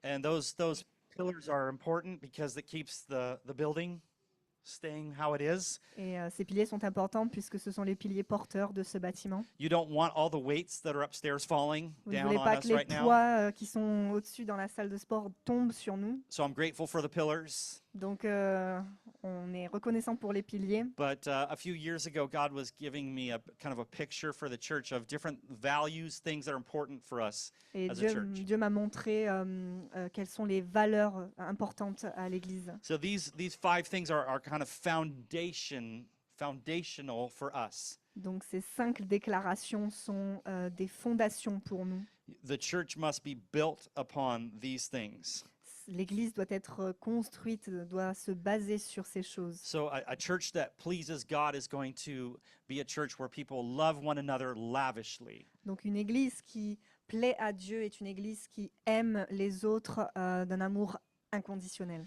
And those pillars are important because it keeps the building staying how it is. Et ces piliers sont importants puisque ce sont les piliers porteurs de ce bâtiment. You don't want all the weights that are upstairs falling Vous ne down voulez on pas us que les right now. poids qui sont au-dessus dans la salle de sport tombent sur nous. So I'm grateful for the pillars. Donc, on est reconnaissant pour les piliers. But a few years ago, God was giving me a kind of a picture for the church of different values, things that are important for us Et as a church. Dieu m'a montré quelles sont les valeurs importantes à l'Église. So these 5 things are kind of foundational for us. Donc, ces 5 déclarations sont des fondations pour nous. The church must be built upon these things. L'Église doit être construite, doit se baser sur ces choses. So a church that pleases God is going to be a church where people love one another lavishly. Donc, une Église qui plaît à Dieu est une Église qui aime les autres d'un amour inconditionnel.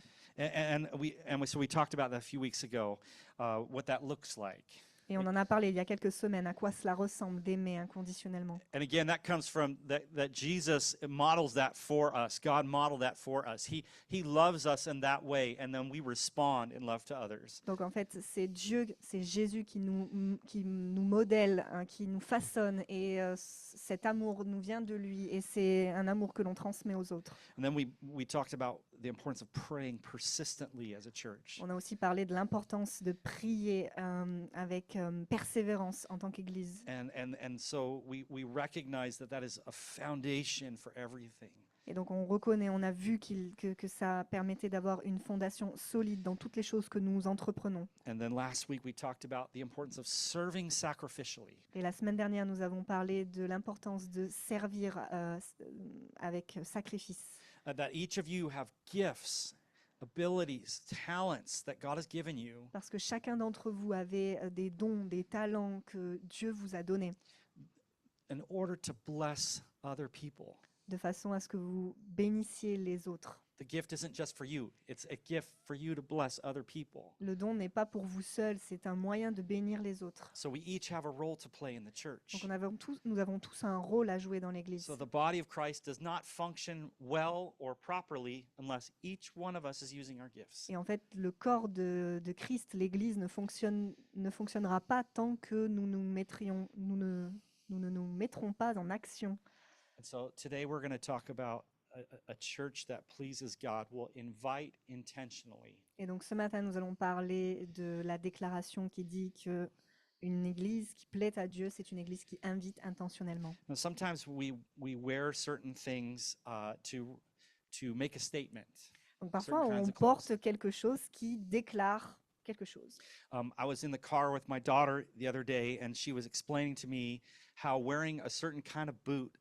So we talked about that a few weeks ago, what that looks like. Et on en a parlé il y a quelques semaines, à quoi cela ressemble d'aimer inconditionnellement. And again, that comes from that Jesus models that for us. God modeled that for us. He loves us in that way, and then we respond in love to others. Donc en fait, c'est Dieu, c'est Jésus qui nous modèle, hein, qui nous façonne, et cet amour nous vient de lui, et c'est un amour que l'on transmet aux autres. And then we talked about the importance of praying persistently as a church. On a aussi parlé de l'importance de prier avec persévérance en tant qu'Église. And so we recognize that is a foundation for everything. Et donc on reconnaît, on a vu que ça permettait d'avoir une fondation solide dans toutes les choses que nous entreprenons. And then last week we talked about the importance of serving sacrificially. Et la semaine dernière, nous avons parlé de l'importance de servir avec sacrifice. That each of you have gifts, abilities, talents that God has given you. Parce que chacun d'entre vous avait des dons, des talents que Dieu vous a donnés. In order to bless other people. De façon à ce que vous bénissiez les autres. The gift isn't just for you, it's a gift for you to bless other people. Le don n'est pas pour vous seul, c'est un moyen de bénir les autres. So we each have a role to play in the church. Donc nous avons tous un rôle à jouer dans l'Église. So the body of Christ does not function well or properly unless each one of us is using our gifts. Et en fait, le corps de Christ, l'Église, ne fonctionnera pas tant que nous ne nous mettrons pas en action. And so today we're going to talk about a church that pleases God will invite intentionally. Et donc ce matin, nous allons parler de la déclaration qui dit que une église qui plaît à Dieu, c'est une église qui invite intentionnellement. Now, sometimes we wear certain things to make a statement. Donc parfois, Certain kinds on of porte clothes. quelque chose qui déclare quelque chose. I was in the car with my daughter the other day, and she was explaining to me how wearing a certain kind of boot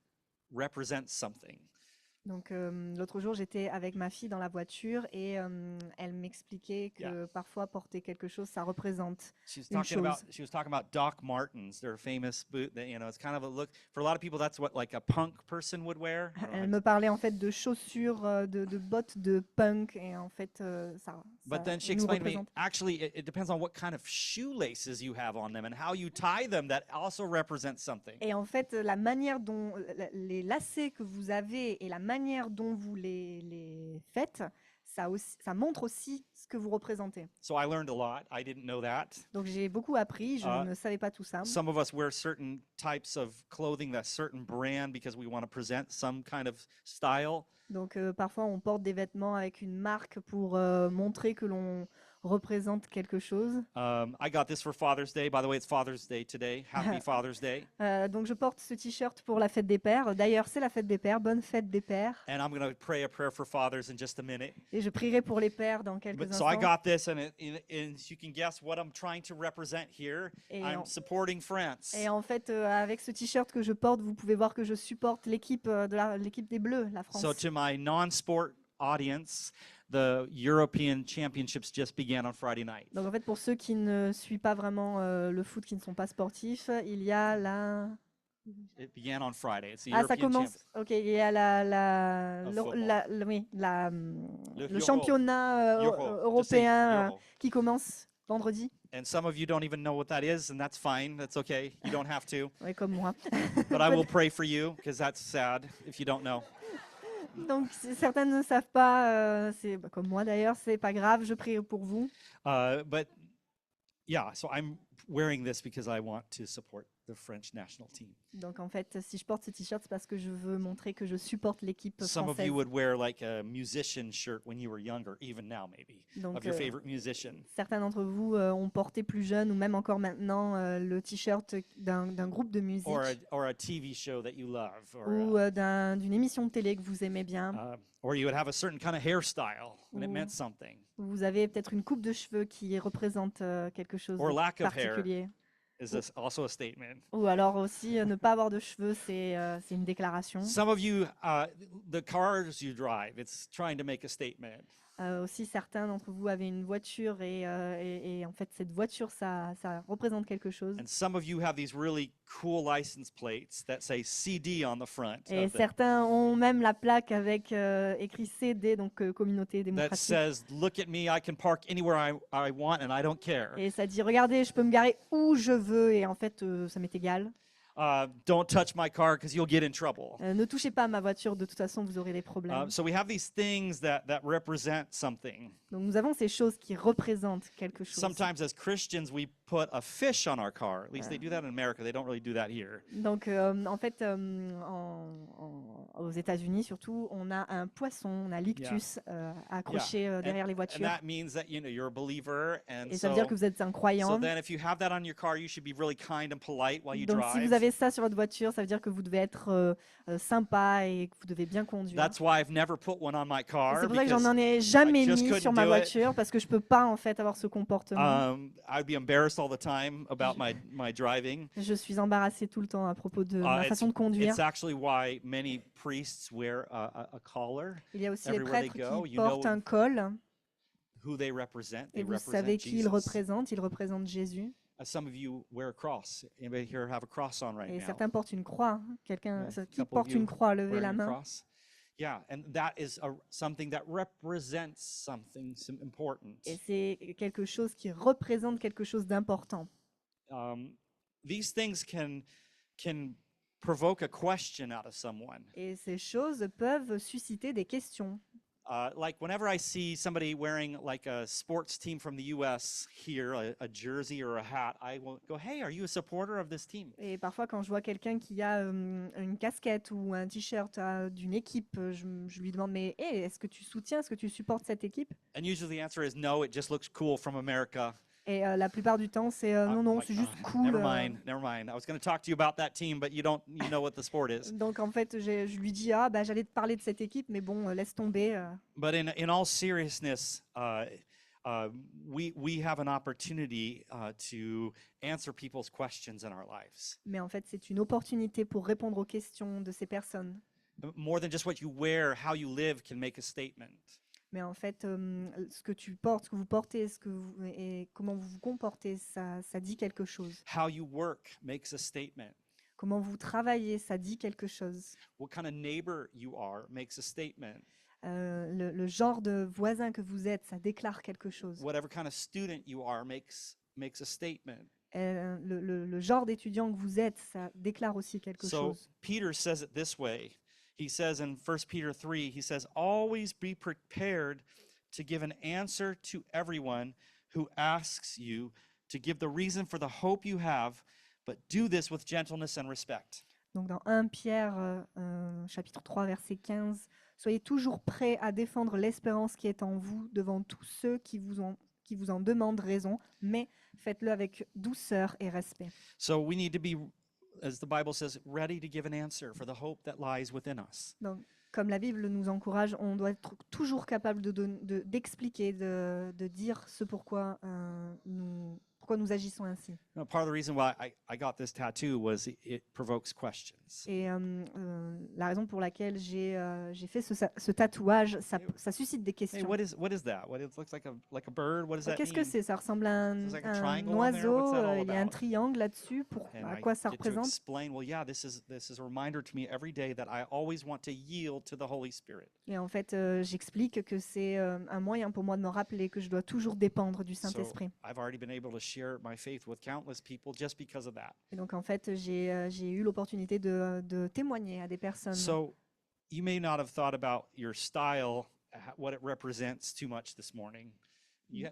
represents something. Donc l'autre jour, j'étais avec ma fille dans la voiture et elle m'expliquait que parfois porter quelque chose, ça représente She was une talking chose. about Doc Martens, their famous boot that, it's kind of a look for a lot of people. That's what like a punk person would wear. I don't know how Elle to- me parlait en fait de chaussures, de bottes de punk et en fait ça But then she nous explained to me, représente. actually, it depends on what kind of shoelaces you have on them and how you tie them. That also represents something. Et en fait, la manière dont les lacets que vous avez et la manière dont vous les faites, ça montre aussi ce que vous représentez. So I learned a lot. I didn't know that. Donc j'ai beaucoup appris, je ne savais pas tout ça. Some of us wear certain types of clothing, that certain brand, because we want to present some kind of style. Donc parfois on porte des vêtements avec une marque pour montrer que l'on représente quelque chose. I got this for Father's Day. By the way, it's Father's Day today. Happy Father's Day. Donc je porte ce t-shirt pour la fête des pères. D'ailleurs, c'est la fête des pères. Bonne fête des pères. And I'm going to pray a prayer for fathers in just a minute. Et je prierai pour les pères dans quelques So I instants. got this, and you can guess what I'm trying to represent here. Et I'm supporting France. Et en fait, avec ce t-shirt que je porte, vous pouvez voir que je supporte l'équipe l'équipe des Bleus, la France. So to my non-sport audience, the European Championships just began on Friday night. Donc en fait, pour ceux qui ne suivent pas vraiment le foot, qui ne sont pas sportifs, il y a la... It began on Friday. It's the Ah, ça European commence. Champions. Ok, il y a Of football. le Euro. championnat Euro. Just say européen Euro. qui commence vendredi. And some of you don't even know what that is, and that's fine. That's okay. You don't have to. Ouais, comme moi. But I will pray for you, because that's sad if you don't know. Donc, si certains ne savent pas, c'est comme moi d'ailleurs, c'est pas grave, je prie pour vous. But yeah, so I'm wearing this because I want to support the French national team. Donc, en fait, si je porte ce t-shirt, c'est parce que je veux montrer que je supporte l'équipe Some of française. you would wear like a musician shirt when you were younger, even now maybe, Donc, of your favorite musician. certains d'entre vous ont porté plus jeune ou même encore maintenant le t-shirt d'un groupe de musique Or a TV show that you love, ou d'une émission de télé que vous aimez bien. or you would have a certain kind of hairstyle and it Ou- meant something. Vous avez peut-être une coupe de cheveux qui représente quelque chose Or de lack of hair. particulier. Is this also a statement? Ou alors aussi, ne pas avoir de cheveux, c'est une déclaration. Some of you, the cars you drive, it's trying to make a statement. Aussi, certains d'entre vous avaient une voiture et en fait, cette voiture, ça représente quelque chose. And some of you have these really cool license plates that say CD on the front. Et of the- certains ont même la plaque avec écrit CD, donc Communauté that démocratique. says, "Look at me, I can park anywhere I want and I don't care. Et ça dit, regardez, je peux me garer où je veux et en fait, ça m'est égal. Don't touch my car because you'll get in trouble." Ne touchez pas à ma voiture, de toute façon, vous aurez des problèmes. So we have these things that represent something. Donc nous avons ces choses qui représentent quelque chose. Sometimes as Christians, we put a fish on our car. At least they do that in America. They don't really do that here. Donc en fait, aux États-Unis surtout, on a un poisson, on a l'ictus accroché derrière les And voitures. that means that you're a believer, and Et ça veut dire que vous êtes un croyant. so then if you have that on your car, you should be really kind and polite while you Donc si vous drive. avez ça sur votre voiture, ça veut dire que vous devez être sympa et que vous devez bien conduire. That's why I've never put one on my Et car c'est pour ça que j'en because ai jamais just mis couldn't sur ma do it. voiture parce que je peux pas en fait avoir ce comportement. I'd be embarrassed all the time about my driving. Je suis embarrassée tout le temps à propos de ma It's, façon de conduire. it's actually why many priests wear a collar, Il y a aussi les everywhere they prêtres go, qui you know portent un col who they represent. et They vous represent savez qui ils Jesus. représentent. Ils représentent Jésus. Some of you wear a cross. Anybody here have a cross on right Et now? certains portent une croix. Quelqu'un Yeah, qui couple of porte you une croix, levez Wearing la a main. cross. Yeah, and that is something that represents something important. Et c'est quelque chose qui représente quelque chose d'important. These things can provoke a question out of someone. Et ces choses peuvent susciter des questions. Like whenever I see somebody wearing like a sports team from the U.S. here, a jersey or a hat, I will go, "Hey, are you a supporter of this team?" Et parfois, quand je vois quelqu'un qui a une casquette ou un t-shirt d'une équipe, je lui demande, mais hey, est-ce que tu soutiens, est-ce que tu supportes cette équipe? And usually the answer is no. It just looks cool from America. Et la plupart du temps, c'est non, non, Like, c'est juste cool. Never mind, never mind. I was going to talk to you about that team, but you know what the sport is. Donc en fait, je lui dis, ah, bah, j'allais te parler de cette équipe, mais bon, laisse tomber. But in all seriousness, we have an opportunity to answer people's questions in our lives. Mais en fait, c'est une opportunité pour répondre aux questions de ces personnes. More than just what you wear, how you live can make a statement. Mais en fait, ce que tu portes, ce que vous portez, et comment vous vous comportez, ça dit quelque chose. How you work makes a statement. Comment vous travaillez, ça dit quelque chose. What kind of neighbor you are makes a statement. Le genre de voisin que vous êtes, ça déclare quelque chose. Whatever kind of student you are makes a statement. Le genre d'étudiant que vous êtes, ça déclare aussi quelque So chose. Peter says it this way. He says in 1 Peter 3, he says, "Always be prepared to give an answer to everyone who asks you to give the reason for the hope you have, but do this with gentleness and respect." Donc dans 1 Pierre, chapitre 3, verset 15, « Soyez toujours prêts à défendre l'espérance qui est en vous devant tous ceux qui vous en demandent raison, mais faites-le avec douceur et respect. » So we need to be, as the Bible says, ready to give an answer for the hope that lies within us. Donc, comme la Bible nous encourage, on doit être toujours capable d'expliquer, de dire ce pourquoi nous agissons ainsi. Now, part of the reason why I got this tattoo was it provokes questions. Et la raison pour laquelle j'ai fait ce tatouage, ça suscite des Hey, questions. what is that? It looks like a bird. What does that Qu'est-ce que mean? c'est? Ça ressemble à There's like a un triangle on there. oiseau, What's that all il y a un about? triangle là-dessus. And À I quoi ça get to représente? explain, well, yeah, this is a reminder to me every day that I always want to yield to the Holy Spirit. Et en fait, j'explique que c'est un moyen pour moi de me rappeler que je dois toujours dépendre du So Saint-Esprit. I've already been able to share my faith with countless people just because of that. Et donc, en fait, j'ai eu l'opportunité de témoigner à des personnes. So you may not have thought about your style, what it represents too much this morning.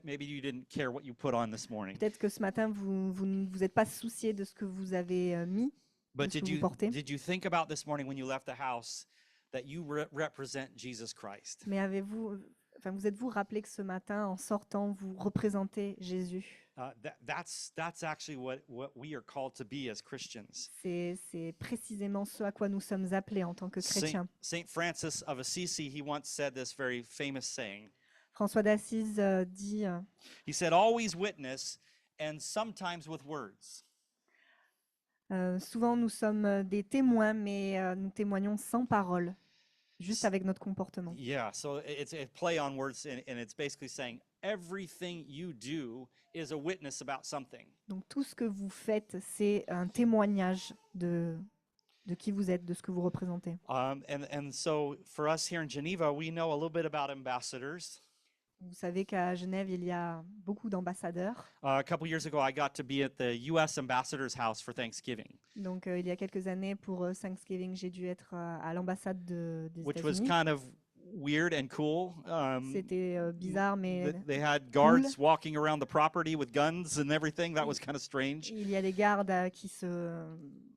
Maybe you didn't care what you put on this morning. Peut-être que ce matin, vous ne vous êtes pas soucié de ce que vous avez mis, de But ce que vous portez. did you think about this morning when you left the house that you represent Jesus Christ? Mais vous êtes-vous rappelé que ce matin, en sortant, vous représentez Jésus? That's actually what we are called to be as Christians. C'est précisément ce à quoi nous sommes appelés en tant que chrétiens. Saint Francis of Assisi, he once said this very famous saying. François d'Assise dit He said, "Always witness, and sometimes with words." souvent nous sommes des témoins, mais nous témoignons sans parole, juste avec notre comportement. Yeah, so it's a play on words, and it's basically saying everything you do is a witness about something. Donc tout ce que vous faites, c'est un témoignage de qui vous êtes, de ce que vous représentez. And so for us here in Geneva, we know a little bit about ambassadors. Vous savez qu'à Genève, il y a beaucoup d'ambassadeurs. A couple years ago, I got to be at the U.S. ambassador's house for Thanksgiving, Donc il y a quelques années, pour Thanksgiving, j'ai dû être à l'ambassade des which was États-Unis. kind of weird and cool. C'était bizarre, mais They had guards walking around the property with guns and everything. That was kind of strange. il y a les gardes qui se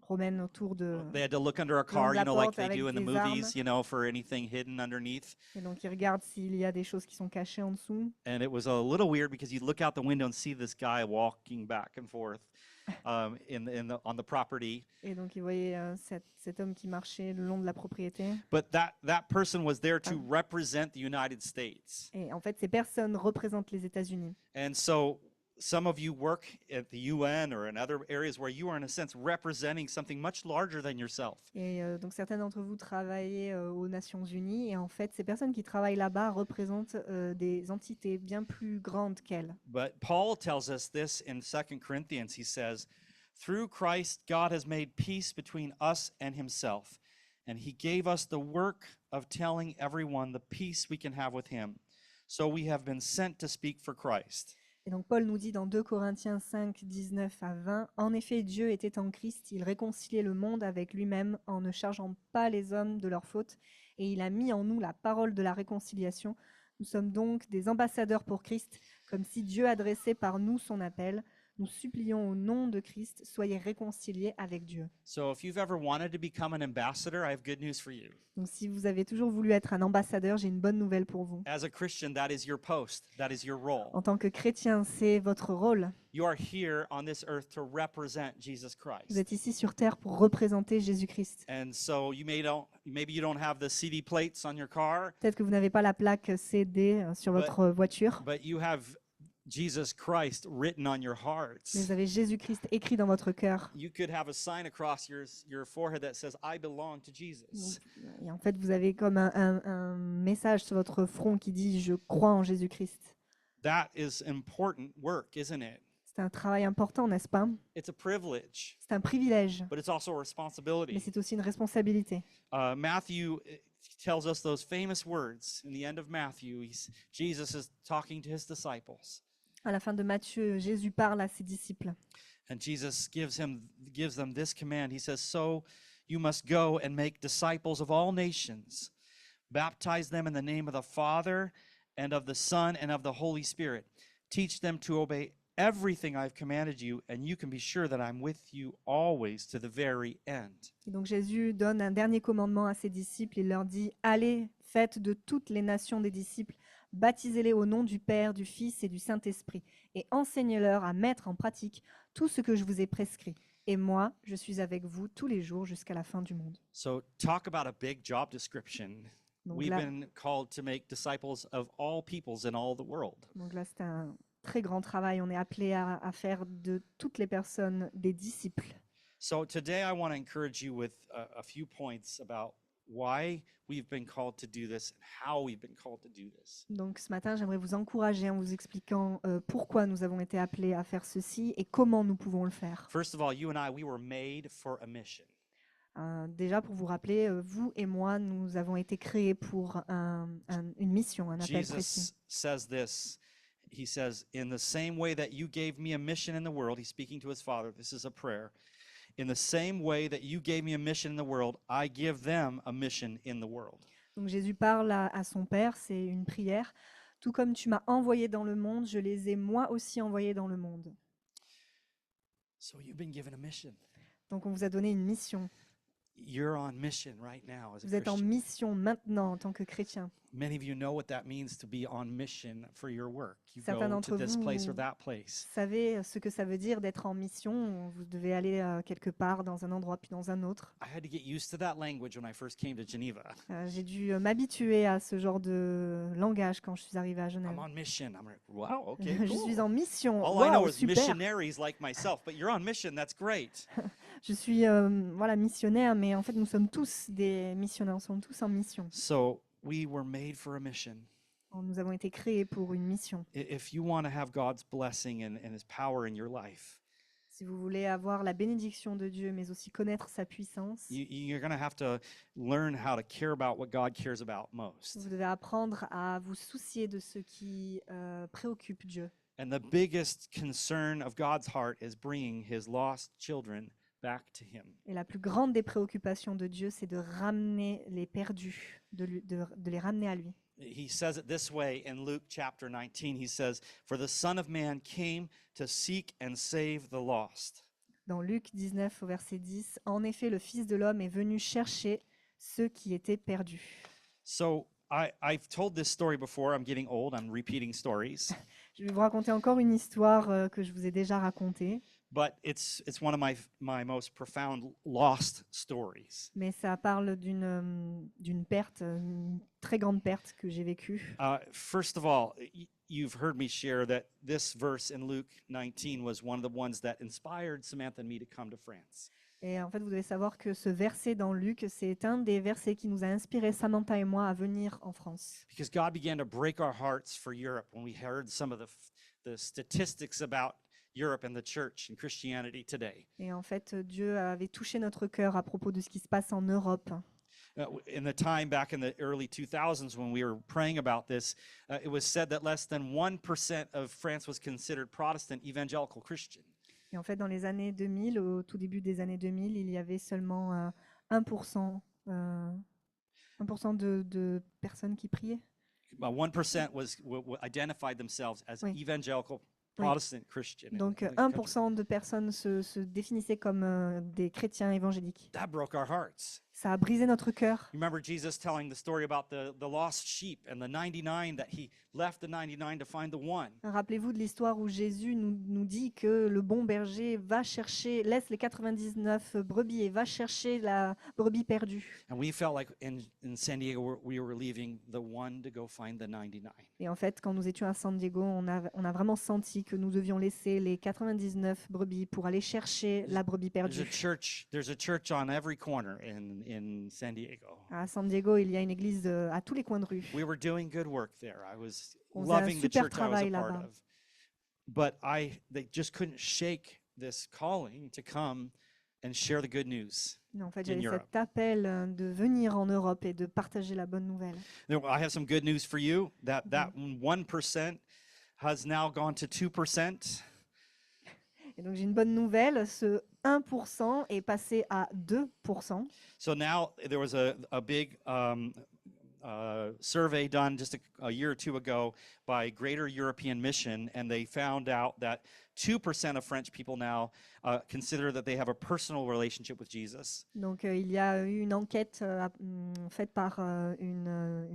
promènent autour de... They had to look under a car, la you know, like porte they avec do in the des movies, armes. you know, for anything hidden underneath. Et donc ils regardent s'il y a des choses qui sont cachées en dessous. And it was a little weird because you'd look out the window and see this guy walking back and forth on the property. Et donc ils voyaient cet homme qui marchait le long de la propriété. But that person was there to represent the United States. Et en fait, ces personnes représentent les États-Unis. And so some of you work at the UN or in other areas where you are, in a sense, representing something much larger than yourself. Et donc certains d'entre vous travaillent aux Nations Unies. Et en fait, ces personnes qui travaillent là-bas représentent des entités bien plus grandes qu'elles. But Paul tells us this in 2 Corinthians. He says, "Through Christ, God has made peace between us and himself, and he gave us the work of telling everyone the peace we can have with him. So we have been sent to speak for Christ." Et donc Paul nous dit dans 2 Corinthiens 5, 19 à 20, « En effet, Dieu était en Christ, il réconciliait le monde avec lui-même en ne chargeant pas les hommes de leurs fautes, et il a mis en nous la parole de la réconciliation. Nous sommes donc des ambassadeurs pour Christ, comme si Dieu adressait par nous son appel. Nous supplions au nom de Christ, soyez réconciliés avec Dieu. » So if you've ever wanted to become an ambassador, I have good news for you. Donc si vous avez toujours voulu être un ambassadeur, j'ai une bonne nouvelle pour vous. As a Christian, that is your post, that is your role. En tant que chrétien, c'est votre rôle. You are here on this earth to represent Jesus Vous Christ. êtes ici sur terre pour représenter Jésus-Christ. And so maybe you don't have the CD plates on your car, Peut-être que vous n'avez pas la plaque CD sur votre voiture, but you have Jesus Christ written on your hearts. mais vous avez Jésus-Christ écrit dans votre cœur. You could have a sign across your forehead that says, "I belong to Jesus." Et en fait, vous avez comme un message sur votre front qui dit « Je crois en Jésus-Christ That is important work, isn't it? ». C'est un travail important, n'est-ce pas? It's a privilege, C'est un privilège, but it's also a mais responsibility. c'est aussi une responsabilité. Matthew tells us those famous words in the end of Matthew. Jesus is talking to his disciples. À la fin de Matthieu, Jésus parle à ses disciples. And Jesus gives them this command. He says, "So you must go and make disciples of all nations, baptize them in the name of the Father and of the Son and of the Holy Spirit. Teach them to obey everything I've commanded you, and you can be sure that I'm with you always to the very end." Et donc Jésus donne un dernier commandement à ses disciples. Il leur dit « Allez, faites de toutes les nations des disciples, baptisez-les au nom du Père, du Fils et du Saint-Esprit, et enseignez-leur à mettre en pratique tout ce que je vous ai prescrit. Et moi, je suis avec vous tous les jours jusqu'à la fin du monde. » So talk about a big job description. Donc We've là, been called to make disciples of all peoples in all the world. c'est un très grand travail. On est appelé à faire de toutes les personnes des disciples. So today I want to encourage you with a few points about why we've been called to do this and how we've been called to do this. Donc ce matin, j'aimerais vous encourager en vous expliquant pourquoi nous avons été appelés à faire ceci et comment nous pouvons le faire. First of all, you and I, we were made for a mission. Déjà, pour vous rappeler, vous et moi, nous avons été créés pour une mission, un appel précis. Jesus says this. He says, "In the same way that you gave me a mission in the world," he's speaking to his Father, this is a prayer, In the same way that you gave me a mission in the world, I give them a mission in the world. Donc Jésus parle à son Père, c'est une prière. Tout comme tu m'as envoyé dans le monde, je les ai moi aussi envoyés dans le monde. So you've been given a mission. Donc on vous a donné une mission. You're on mission right now as a Vous êtes en Christian. mission maintenant en tant que chrétien. Many of you know what that means to be on mission for your work. You Certains go to d'entre this place or vous that place. Vous savez ce que ça veut dire d'être en mission. Vous devez aller quelque part, dans un endroit puis dans un autre. I had to get used to that language when I first came to Geneva. J'ai dû m'habituer à ce genre de langage quand je suis arrivée à Genève. I'm on mission. I'm like, wow, okay, Je suis cool. en mission. All I know Wow, is super. missionaries like myself, but you're on mission. That's great. Je suis voilà, missionnaire, mais en fait, nous sommes tous des missionnaires. Nous sommes tous en mission. So we were made for a mission. Nous avons été créés pour une mission. If you want to have God's blessing and His power in your life, Si vous voulez avoir la bénédiction de Dieu, mais aussi connaître sa puissance, you're going to have to learn how to care about what God cares about most. vous devez apprendre à vous soucier de ce qui préoccupe Dieu. And the biggest concern of God's heart is bringing His lost children back to Him. Et la plus grande des préoccupations de Dieu, c'est de ramener les perdus, de les ramener à lui. He says it this way in Luke chapter 19. He says, "For the Son of Man came to seek and save the lost." Dans Luc 19 au verset 10, en effet, le Fils de l'homme est venu chercher ceux qui étaient perdus. So I've told this story before. I'm getting old. I'm repeating stories. Je vais vous raconter encore une histoire que je vous ai déjà racontée, But it's one of my most profound lost stories. mais ça parle d'une perte, une très grande perte que j'ai vécue. First of all, you've heard me share that this verse in Luke 19 was one of the ones that inspired Samantha and me to come to France. Et en fait, vous devez savoir que ce verset dans Luc, c'est un des versets qui nous a inspiré, Samantha et moi, à venir en France. Because God began to break our hearts for Europe when we heard some of the statistics about Europe and the church and Christianity today. Et en fait, Dieu avait touché notre cœur à propos de ce qui se passe en Europe. In the time back in the early 2000s when we were praying about this, it was said that less than 1% of France was considered Protestant evangelical Christian. Et en fait, dans les années 2000, au tout début des années 2000, il y avait seulement 1%, 1% de personnes qui priaient. 1% identified themselves as Oui. evangelical Oui. Protestant Christian. Donc in the country. 1% de personnes se définissaient comme des chrétiens évangéliques. That broke our hearts. Ça a brisé notre cœur. You remember Jesus telling the story about the lost sheep and the 99 that he left the 99 to find the one. Rappelez-vous de l'histoire où Jésus nous dit que le bon berger va chercher, laisse les 99 brebis et va chercher la brebis perdue. And we felt like in San Diego we were leaving the one to go find the 99. Et en fait, quand nous étions à San Diego, on a vraiment senti que nous devions laisser les 99 brebis pour aller chercher la brebis perdue. There's a church on every corner in San Diego. À San Diego, il y a une église à tous les coins de rue. We were doing good work there. I was On faisait un loving the super church I was travail a part là-bas. of. But they just couldn't shake this calling to come and share the good news. Mais en fait, In j'avais Europe. cet appel de venir en Europe et de partager la bonne nouvelle. Now, I have some good news for you. That 1% has now gone to 2%. Et donc j'ai une bonne nouvelle, ce 1% est passé à 2%. So now there was a big survey done just a year or two ago by Greater European Mission, and they found out that 2% of French people now consider that they have a personal relationship with Jesus. Donc il y a eu une enquête faite par une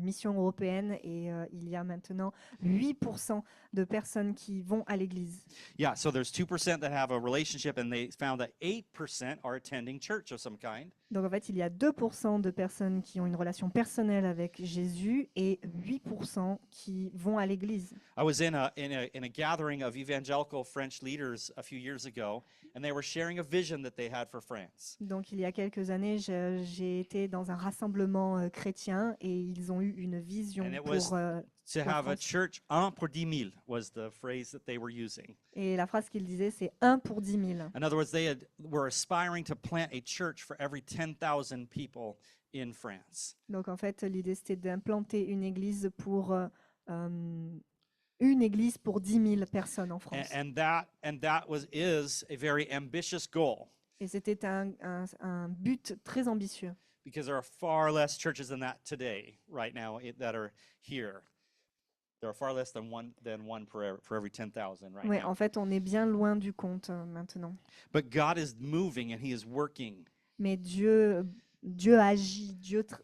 mission européenne et il y a maintenant 8% de personnes qui vont à l'église. Yeah, so there's 2% that have a relationship, and they found that 8% are attending church of some kind. Donc en fait, il y a 2% de personnes qui ont une relation personnelle avec Jésus et 8% qui vont à l'église. I was in a gathering of evangelical French leaders a few years ago, and they were sharing a vision that they had for France. Donc il y a quelques années, j'ai été dans un rassemblement chrétien et ils ont eu une vision And it pour To La have a France. church un pour 10 000 was the phrase that they were using. et la phrase qu'il disait, c'est 1 pour 10 000. In other words, they were aspiring to plant a church for every 10,000 people in France. Donc en fait, l'idée c'était d'implanter une église pour 10 000 personnes en France. And that is a very ambitious goal. Et c'était un but très ambitieux. because there are far less churches than that today, right now, that are here. There are far less than one for every 10,000 right Ouais, now. en fait, on est bien loin du compte maintenant. But God is moving and He is working, Mais Dieu agit,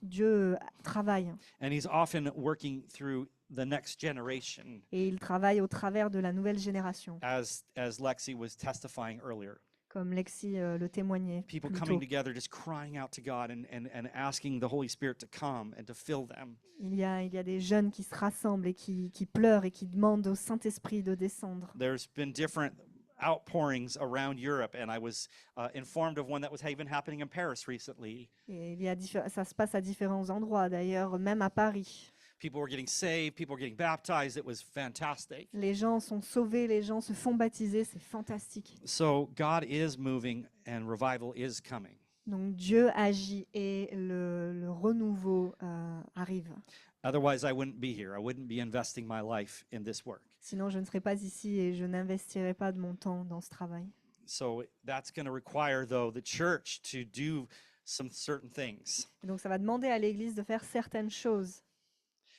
Dieu travaille. and He's often working through the next generation, Et il travaille au travers de la nouvelle génération, as Lexi was testifying earlier. comme Lexi le témoignait People plus coming tôt. together, just crying out to God and asking the Holy Spirit to come and to fill them. Il y a des jeunes qui se rassemblent et qui pleurent et qui demandent au Saint-Esprit de descendre. There's been different outpourings around Europe, and I was informed of one that was even happening in Paris recently. Et ça se passe à différents endroits, d'ailleurs, même à Paris. People were getting saved, people were getting baptized. It was fantastic. Les gens sont sauvés, les gens se font baptiser, c'est fantastique. So God is moving and revival is coming. Donc Dieu agit et le renouveau arrive. Otherwise, I wouldn't be here. I wouldn't be investing my life in this work. Sinon, je ne serais pas ici et je n'investirais pas de mon temps dans ce travail. So that's going to require, though, the church to do some certain things. Et donc ça va demander à l'Église de faire certaines choses.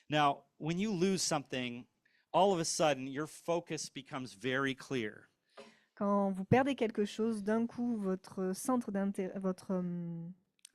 Now, when you lose something, all of a sudden your focus becomes very clear. Quand vous perdez quelque chose, d'un coup, votre centre d'intérêt, votre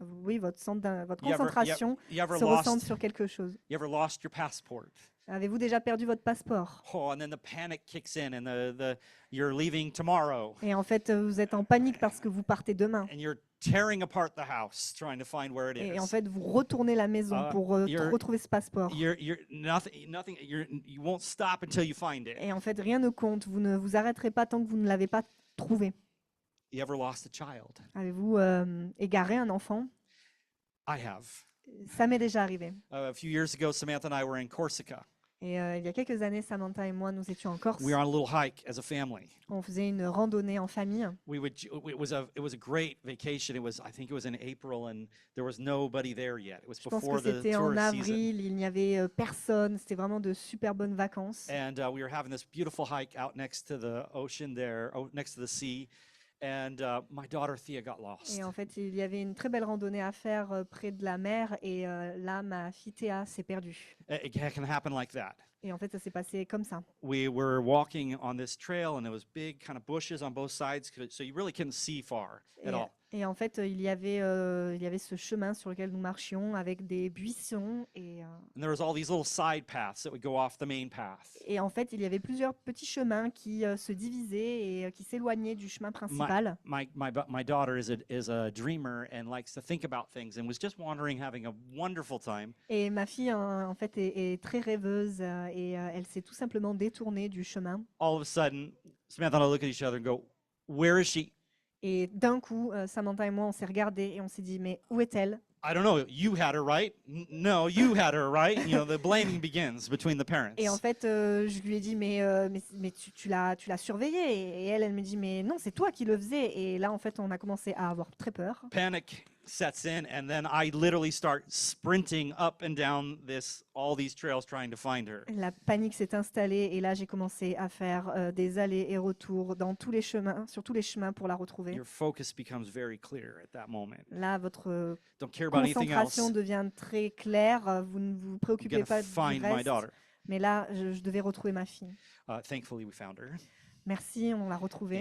You ever- concentration You ever se recentre lost? sur quelque chose. You ever lost your passport? Avez-vous déjà perdu votre passeport? Oh, and then the panic kicks in, and you're leaving tomorrow, Et en fait, vous êtes en panique parce que vous partez demain. and you're tearing apart the house trying to find where it Et en is. fait, vous retournez la maison pour retrouver ce passeport. You're nothing. You won't stop until you find it. Et en fait, rien ne compte. Vous ne vous arrêterez pas tant que vous ne l'avez pas trouvé. You ever lost a child? Avez-vous égaré un enfant? I have. Ça m'est déjà arrivé. A few years ago, Samantha and I were in Corsica. Et il y a quelques années, Samantha et moi, nous étions en Corse. We were on a little hike as a family. On faisait une randonnée en famille. It was a great vacation. I think it was in April, and there was nobody there yet. It was Je pense before que the c'était en tourist season. avril, il n'y avait personne. C'était vraiment de super bonnes vacances. And we were having this beautiful hike out next to the ocean there, next to the sea. And my daughter Thea got lost. Et en fait, il y avait une très belle randonnée à faire près de la mer. Et là, ma fille Théa s'est perdue. It can happen like that. Et en fait, ça s'est passé comme ça. We were walking on this trail, and there was big kind of bushes on both sides, so you really couldn't see far at all. Et en fait, il y avait ce chemin sur lequel nous marchions avec des buissons. And there was all these little side paths that would go off the main path. Et en fait, il y avait plusieurs petits chemins qui se divisaient et qui s'éloignaient du chemin principal. My daughter is a dreamer and likes to think about things, and was just wandering, having a wonderful time. Et ma fille, en fait, est très rêveuse et elle s'est tout simplement détournée du chemin. All of a sudden, Samantha and I look at each other and go, "Where is she?" Et d'un coup, Samantha et moi, on s'est regardés et on s'est dit, mais où est-elle? I don't know. You had her right. No, you had her right. You know, the blaming begins between the parents. Et en fait, je lui ai dit, mais tu l'as surveillée. Et elle me dit, mais non, c'est toi qui le faisais. Et là, en fait, on a commencé à avoir très peur. Panic sets in, and then I literally start sprinting up and down all these trails trying to find her. La panique s'est installée et là, j'ai commencé à faire des allers et retours dans tous les chemins, sur tous les chemins pour la retrouver. Your focus becomes very clear at that moment. Là, votre Don't care about anything else. concentration devient très claire. Vous ne vous I'm préoccupez gonna pas du find my reste. daughter. Mais là, je devais retrouver ma fille. Thankfully, we found her, Merci, on l'a retrouvée.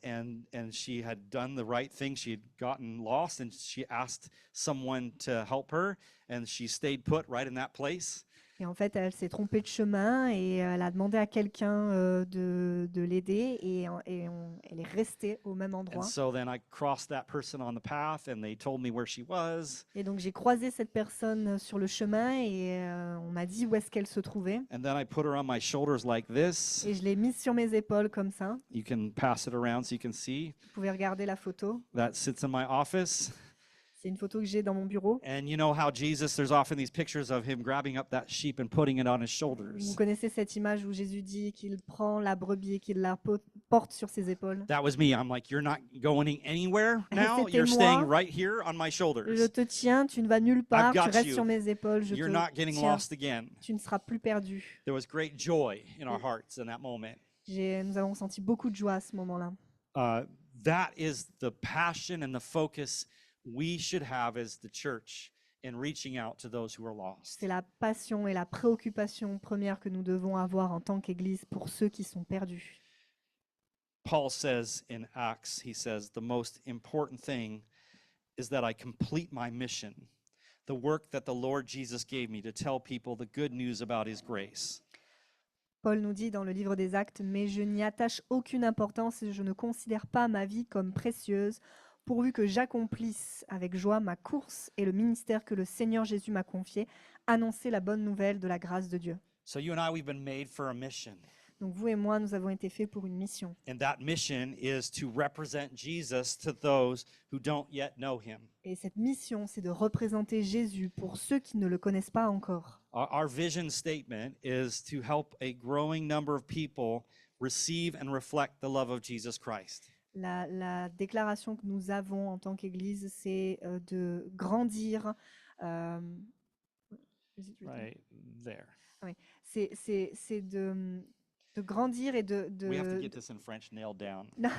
and she had done the right thing. She had gotten lost, and she asked someone to help her, and she stayed put right in that place. Et en fait, elle s'est trompée de chemin et elle a demandé à quelqu'un de l'aider et elle est restée au même And endroit. so then I crossed that person on the path, and they told me where she was. Et donc j'ai croisé cette personne sur le chemin et on m'a dit où est-ce qu'elle se trouvait. And then I put her on my shoulders like this. Et je l'ai mise sur mes épaules comme ça. You can pass it around so you can see. Vous pouvez regarder la photo. That sits in my office. C'est une photo que j'ai dans mon bureau. And you know how Jesus, there's often these pictures of him grabbing up that sheep and putting it on his Vous shoulders. connaissez cette image où Jésus dit qu'il prend la brebis et qu'il la porte sur ses épaules. That was me. I'm like, you're not going anywhere now. C'était You're staying moi. right here on my Je shoulders. te tiens, tu ne vas nulle part, tu got restes you. sur mes épaules, je You're te not getting tiens. lost again. Tu ne seras plus perdu. There was great joy in our hearts in that moment. Nous avons senti beaucoup de joie à ce moment-là. that is the passion and the focus we should have as the church in reaching out to those who are lost. C'est la passion et la préoccupation première que nous devons avoir en tant qu'Église pour ceux qui sont perdus. Paul says in Acts, he says, the most important thing is that I complete my mission, the work that the Lord Jesus gave me to tell people the good news about his grace. Paul nous dit dans le livre des Actes, « Mais je n'y attache aucune importance et je ne considère pas ma vie comme précieuse, pourvu que j'accomplisse avec joie ma course et le ministère que le Seigneur Jésus m'a confié, annoncer la bonne nouvelle de la grâce de Dieu. » So you and I, we've been made for a mission. Donc vous et moi, nous avons été faits pour une mission. And that mission is to represent Jesus to those who don't yet know him. Et cette mission, c'est de représenter Jésus pour ceux qui ne le connaissent pas encore. Our vision statement is to help a growing number of people receive and reflect the love of Jesus Christ. La déclaration que nous avons en tant qu'Église, c'est de grandir. Is it written? Right there. C'est de grandir et de We have to get this in French nailed down. No.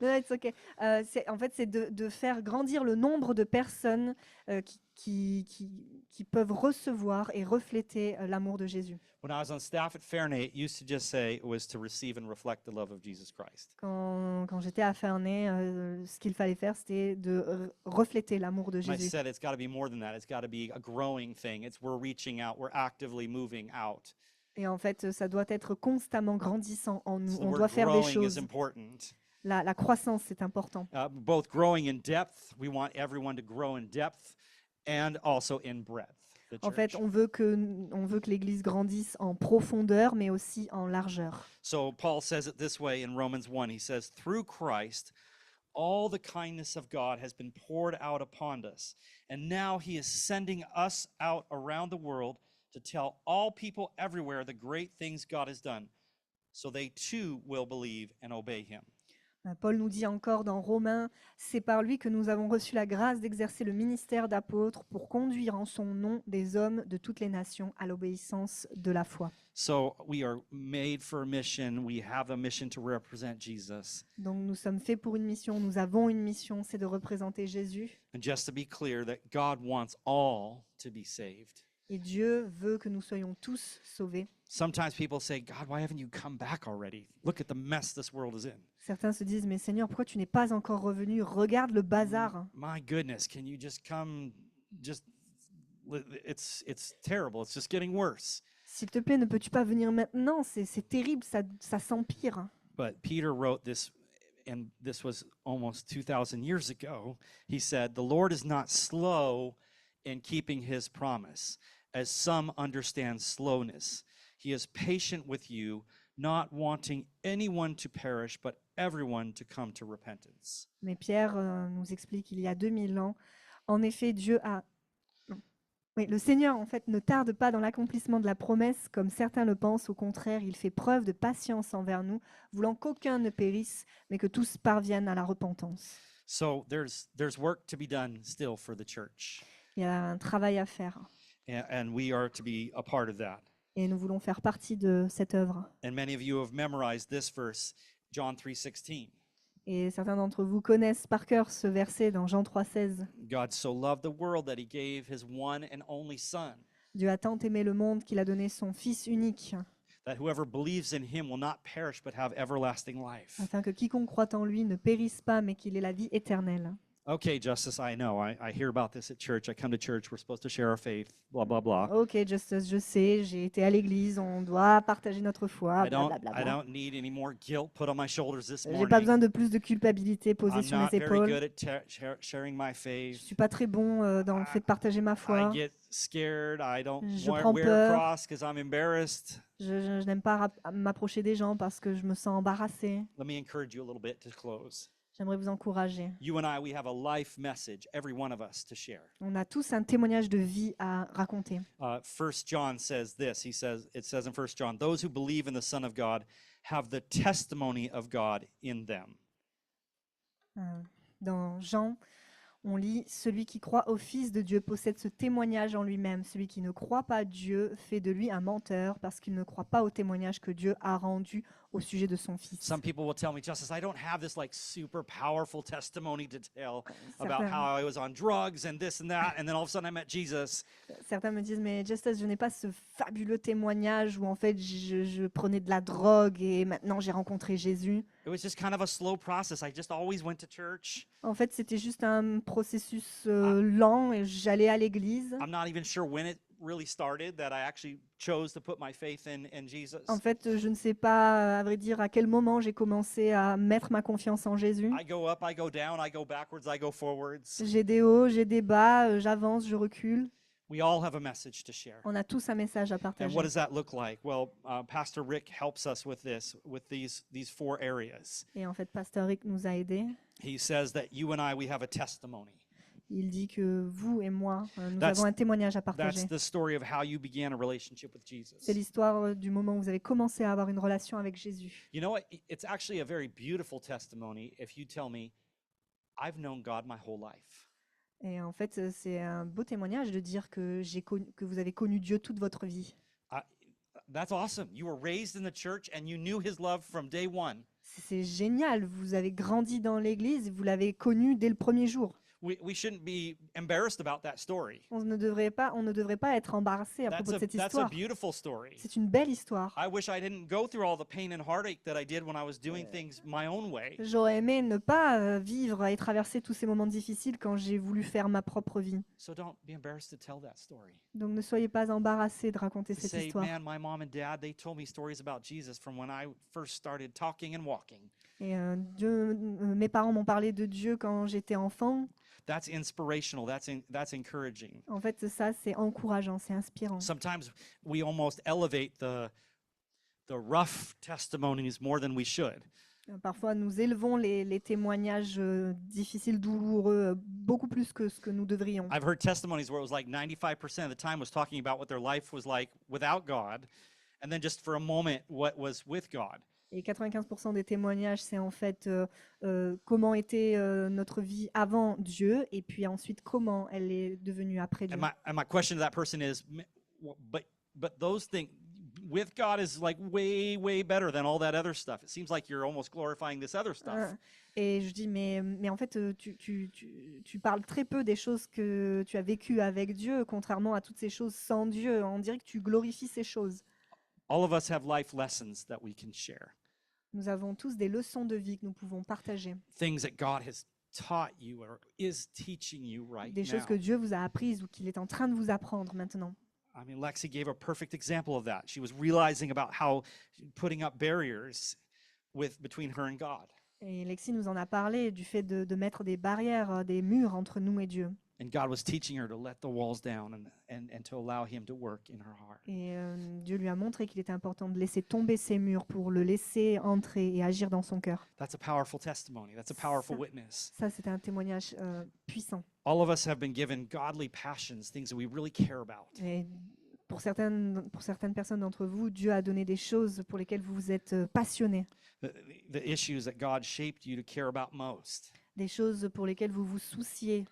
No, it's okay. En fait, c'est de faire grandir le nombre de personnes qui peuvent recevoir et refléter l'amour de Jésus. When I was on staff at Fairnay, it used to just say it was to receive and reflect the love of Jesus Christ. Quand j'étais à Ferney, ce qu'il fallait faire, c'était de refléter l'amour de And I Jésus. said it's got to be more than that. It's got to be a growing thing. We're reaching out. We're actively moving out. Et en fait, ça doit être constamment grandissant en nous. So the On word doit faire des growing is choses. important. La croissance, c'est important. Both growing in depth. We want everyone to grow in depth and also in breadth. The En fait, church. on veut que l'Église grandisse en profondeur, mais aussi en largeur. So Paul says it this way in Romans 1. He says, through Christ, all the kindness of God has been poured out upon us. And now he is sending us out around the world to tell all people everywhere the great things God has done, so they too will believe and obey him. Paul nous dit encore dans Romains, « C'est par lui que nous avons reçu la grâce d'exercer le ministère d'apôtre pour conduire en son nom des hommes de toutes les nations à l'obéissance de la foi. » So we are made for a mission. We have a mission to represent Jesus. Donc nous sommes faits pour une mission, nous avons une mission, c'est de représenter Jésus. And just to be clear, that God wants all to be saved. Et Dieu veut que nous soyons tous sauvés. Sometimes people say, God, why haven't you come back already? Look at the mess this world is in. Certains se disent, mais Seigneur, pourquoi tu n'es pas encore revenu? Regarde le bazar. My goodness, can you just come? It's terrible. It's just getting worse. S'il te plaît, ne peux-tu pas venir maintenant? C'est terrible, ça s'empire. But Peter wrote this, and this was almost 2,000 years ago. He said, the Lord is not slow in keeping his promise, as some understand slowness. He is patient with you, not wanting anyone to perish, but everyone to come to repentance. Mais Pierre nous explique il y a 2000 ans, en effet, le Seigneur en fait ne tarde pas dans l'accomplissement de la promesse, comme certains le pensent. Au contraire, il fait preuve de patience envers nous, voulant qu'aucun ne périsse, mais que tous parviennent à la repentance. So there's work to be done still for the church, Il y a un travail à faire, and we are to be a part of that. et nous voulons faire partie de cette œuvre. And many of you have memorized this verse, John 3:16. Et certains d'entre vous connaissent par cœur ce verset dans Jean 3,16. God so loved the world that he gave his one and only son, Dieu a tant aimé le monde qu'il a donné son Fils unique, that whoever believes in him will not perish but have everlasting life. afin que quiconque croit en lui ne périsse pas, mais qu'il ait la vie éternelle. Okay, Justice, I know. I hear about this at church. I come to church. We're supposed to share our faith, blah, blah, blah. Ok, Justus, je sais, j'ai été à l'église, on doit partager notre foi, I don't blablabla. need any more guilt put on my shoulders this J'ai pas morning. besoin de plus de culpabilité posée I'm sur not mes very épaules. good at sharing my Je faith. suis pas très bon dans le fait de partager ma foi. I get scared. I don't Je wear prends a peur. cross because I'm embarrassed. Je n'aime pas m'approcher des gens parce que je me sens embarrassée. Let me encourage you a little bit to close. J'aimerais vous encourager. You and I, we have a life message, every one of us, to share. On a tous un témoignage de vie à raconter. 1 John says this. It says in 1 John, those who believe in the Son of God have the testimony of God in them. Dans Jean, On lit: Celui qui croit au Fils de Dieu possède ce témoignage en lui-même. Celui qui ne croit pas Dieu fait de lui un menteur parce qu'il ne croit pas au témoignage que Dieu a rendu au sujet de son Fils. Some people will tell me, Justice, I don't have this like super powerful testimony to tell about Certains, how I was on drugs and this and that, and then all of a sudden I met Jesus. certains me disent: Mais Justus, je n'ai pas ce fabuleux témoignage où en fait je prenais de la drogue et maintenant j'ai rencontré Jésus. It was just kind of a slow process. I just always went to church. En fait, c'était juste un processus lent et j'allais à l'église. I'm not even sure when it really started that I actually chose to put my faith in Jesus. En fait, je ne sais pas, à vrai dire, à quel moment j'ai commencé à mettre ma confiance en Jésus. I go up, I go down, I go backwards, I go forwards. J'ai des hauts, j'ai des bas, j'avance, je recule. We all have a message to share. On a tous un message à And partager. what does that look like? Well, Pastor Rick helps us with this, with these 4 areas. Et en fait, Pasteur Rick nous a aidés. He says that you and I, we have a testimony. Il dit que vous et moi, nous That's- avons un témoignage à partager. That's the story of how you began a relationship with Jesus. C'est l'histoire du moment où vous avez commencé à avoir une relation avec Jésus. You know what? It's actually a very beautiful testimony if you tell me, I've known God my whole life. Et en fait, c'est un beau témoignage de dire que, que vous avez connu Dieu toute votre vie. That's awesome. You were raised in the church and you knew his love from day one. C'est génial, vous avez grandi dans l'église, vous l'avez connu dès le premier jour. We shouldn't be embarrassed about that story. On ne devrait pas être embarrassé à propos de cette That's a histoire. beautiful story. C'est une belle histoire. I wish I didn't go through all the pain and heartache that I did when I was doing things my own way. J'aurais aimé ne pas vivre et traverser tous ces moments difficiles quand j'ai voulu faire ma propre vie. So don't be embarrassed to tell that story. Donc ne soyez pas embarrassés de raconter cette Say, histoire. man, my mom and dad, they told me stories about Jesus from when I first started talking and walking. Et mes parents m'ont parlé de Dieu quand j'étais enfant. That's inspirational. That's encouraging. En fait, ça, c'est encourageant, c'est inspirant. Sometimes we almost elevate the rough testimonies more than we should. Parfois, nous élevons les témoignages difficiles, douloureux, beaucoup plus que ce que nous devrions. I've heard testimonies where it was like 95% of the time was talking about what their life was like without God, and then just for a moment what was with God. Et 95% des témoignages, c'est en fait comment était notre vie avant Dieu, et puis ensuite comment elle est devenue après Dieu. And my question to that person is, but those things with God is like way better than all that other stuff. It seems like you're almost glorifying this other stuff. Et je dis, mais en fait, tu parles très peu des choses que tu as vécues avec Dieu, contrairement à toutes ces choses sans Dieu. On dirait que tu glorifies ces choses. All of us have life lessons that we can share. Nous avons tous des leçons de vie que nous pouvons partager. Things that God has taught you or is teaching you right Des choses now. que Dieu vous a apprises ou qu'il est en train de vous apprendre maintenant. I mean, Lexi gave a perfect example of that. She was realizing about how putting up barriers between her and God. Et Lexi nous en a parlé du fait de mettre des barrières, des murs entre nous et Dieu. And God was teaching her to let the walls down and to allow him to work in her heart. Et Dieu lui a montré qu'il était important de laisser tomber ces murs pour le laisser entrer et agir dans son cœur. That's a powerful testimony. That's a powerful witness. Ça, c'est un témoignage puissant. All of us have been given godly passions, things that we really care about. Et pour certaines personnes d'entre vous, Dieu a donné des choses pour lesquelles vous êtes passionnés, The issues that God shaped you to care about most. des choses pour lesquelles vous vous souciez.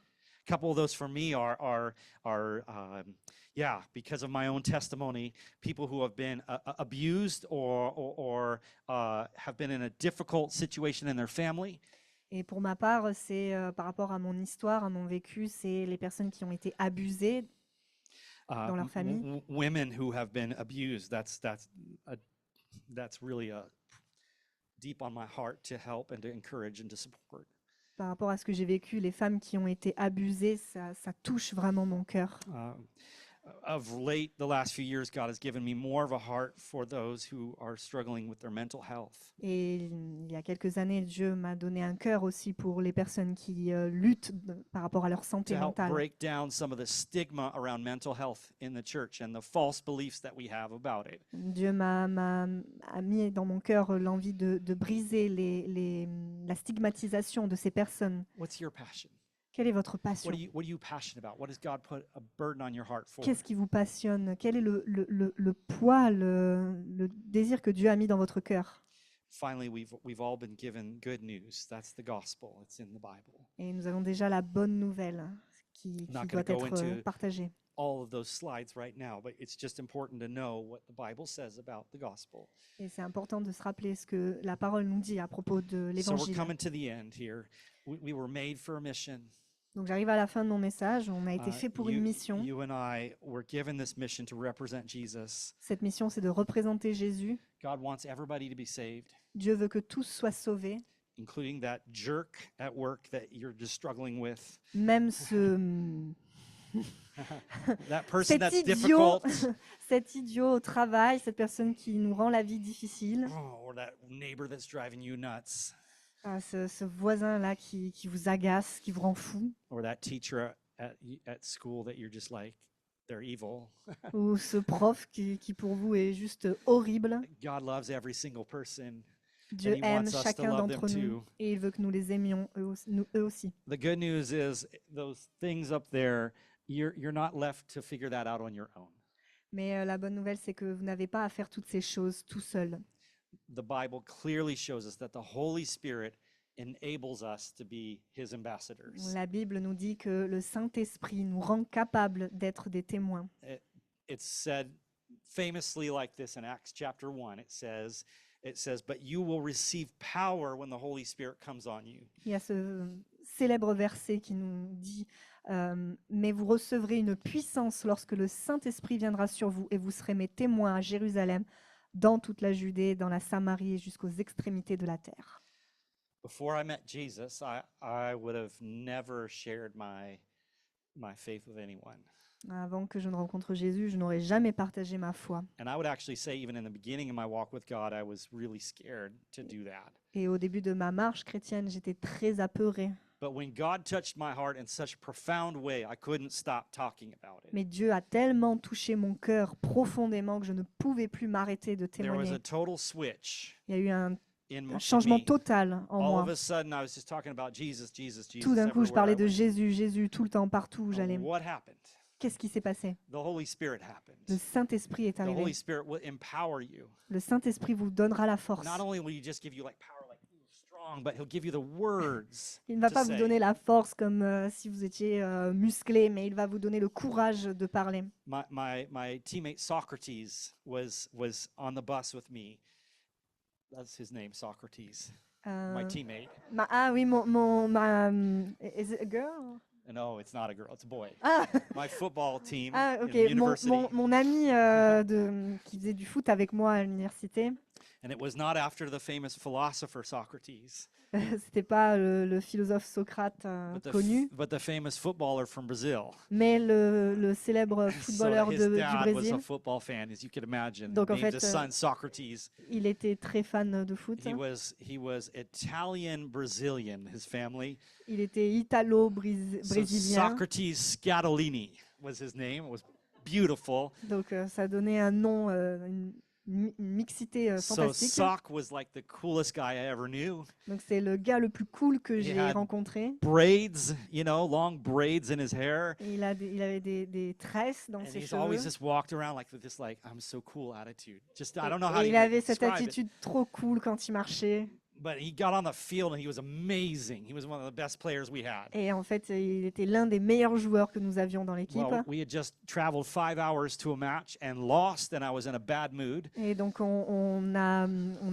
A couple of those for me are because of my own testimony, people who have been abused or have been in a difficult situation in their family. Et pour ma part, c'est par rapport à mon histoire, à mon vécu, c'est les personnes qui ont été abusées dans leur famille. Women who have been abused. That's really deep on my heart to help and to encourage and to support. Par rapport à ce que j'ai vécu, les femmes qui ont été abusées, ça touche vraiment mon cœur. Of late, the last few years, God has given me more of a heart for those who are struggling with their mental health. Et il y a quelques années, Dieu m'a donné un cœur aussi pour les personnes qui luttent par rapport à leur santé To help mentale. break down some of the stigma around mental health in the church and the false beliefs that we have about it. Dieu a mis dans mon cœur l'envie de briser la stigmatisation de ces personnes. What's your passion? Quelle est votre passion? What are you passionate about? What has God put a burden on your heart for? Qu'est-ce qui vous passionne? Quel est le poids, le désir que Dieu a mis dans votre cœur? finally, we've all been given good news. That's the gospel. It's in the Bible. Et nous avons déjà la bonne nouvelle qui Not doit gonna go être into partagée. all of those slides right now, but it's just important to know what the Bible says about the gospel. Et c'est important de se rappeler ce que la parole nous dit à propos de So we're l'évangile. coming to the end here. We were made for a mission. Donc j'arrive à la fin de mon message. On a été fait pour une mission. You and I were given this mission to represent Jesus. Cette mission, c'est de représenter Jésus. God wants everybody to be saved, Dieu veut que tous soient sauvés, including that jerk at work that you're just struggling with. même That person cet that's idiot, difficult. cet idiot au travail, cette personne qui nous rend la vie difficile, Or that neighbor that's driving you nuts. ce voisin-là qui vous agace, qui vous rend fou, Or that teacher at school that you're just like, they're evil. ou ce prof qui pour vous est juste horrible. God loves every single person. Dieu he aime wants us to chacun love d'entre them nous too. et il veut que nous les aimions eux aussi. The good news is those things up there, you're not left to figure that out on your own. Mais la bonne nouvelle, c'est que vous n'avez pas à faire toutes ces choses tout seul. The Bible clearly shows us that the Holy Spirit enables us to be his ambassadors. La Bible nous dit que le Saint-Esprit nous rend capables d'être des témoins. It's said famously like this in Acts chapter 1. It says, but you will receive power when the Holy Spirit comes on you. Il y a ce célèbre verset qui nous dit mais vous recevrez une puissance lorsque le Saint-Esprit viendra sur vous et vous serez mes témoins à Jérusalem, dans toute la Judée, dans la Samarie et jusqu'aux extrémités de la terre. Before I met Jesus, I would have never shared my faith with anyone. Avant que je ne rencontre Jésus, je n'aurais jamais partagé ma foi. And I would actually say, even in the beginning of my walk with God, I was really scared to do that. Et au début de ma marche chrétienne, j'étais très apeurée. But when God touched my heart in such a profound way, I couldn't stop talking about it. Mais Dieu a tellement touché mon cœur profondément que je ne pouvais plus m'arrêter de There was témoigner. a total switch Il y a eu un in changement me. total en All moi. of a sudden, I was just talking about Jesus, Jesus, Jesus. Tout d'un coup, je everywhere parlais I de went. Jésus, Jésus, tout le temps, partout où j'allais. What happened? Qu'est-ce qui s'est passé? The Holy Spirit Le happened. Saint-Esprit est The Holy arrivé. Spirit will empower you. Le Saint-Esprit vous donnera la force. Not only will he just give you like power, like ooh, strong, but he'll give you the words Il ne va to pas vous say. donner la force comme si vous étiez musclé, mais il va vous donner le courage de parler. My teammate Socrates was on the bus with me. That's his name, Socrates. My Euh, teammate. ah oui, is it a girl? No, it's not a girl, it's a boy. Ah, My football team ah in ok, university. mon ami qui faisait du foot avec moi à l'université, And it was not after the famous philosopher Socrates, c'était pas le philosophe Socrate connu, but the famous footballer from Brazil. mais le célèbre So footballeur his du dad was Brésil. a football fan, as you could imagine. Donc, en Named fait, his son Socrates. Il était très fan de foot. He was Italian Brazilian. His family. Il était So italo-brésilien. Socrates Scatolini was his name. It was beautiful. Donc ça donnait un nom, une mixité So fantastique. Sock was like the coolest guy I ever knew. Donc c'est le gars le plus cool que He j'ai had rencontré. Braids, long braids in his hair. Et il avait des tresses dans And ses he's cheveux. always just walked around like with this I'm so cool attitude. Just I Et- don't know how et to il avait even cette describe it. attitude trop cool quand il marchait. But he got on the field and he was amazing. He was one of the best players we had. Et en fait, il était l'un des meilleurs joueurs que nous avions dans l'équipe. Well, we had just traveled 5 hours to a match and lost, and I was in a bad mood. Et donc on a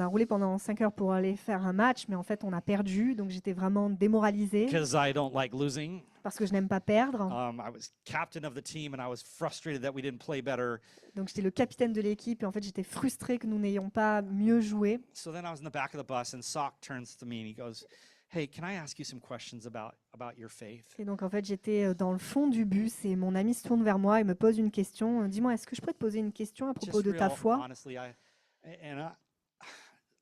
roulé pendant 5 heures pour aller faire un match, mais en fait on a perdu. Donc j'étais vraiment démoralisée Because I don't like losing. parce que je n'aime pas perdre. I was captain of the team, and I was frustrated that we didn't play better. Donc j'étais le capitaine de l'équipe et en fait j'étais frustrée que nous n'ayons pas mieux joué. So then I was in the back of the bus, and Sock turns to me and he goes, "Hey, can I ask you some questions about your faith?" Et donc en fait j'étais dans le fond du bus et mon ami se tourne vers moi et me pose une question. Dis-moi, est-ce que je pourrais te poser une question à propos Just de ta real foi? honestly,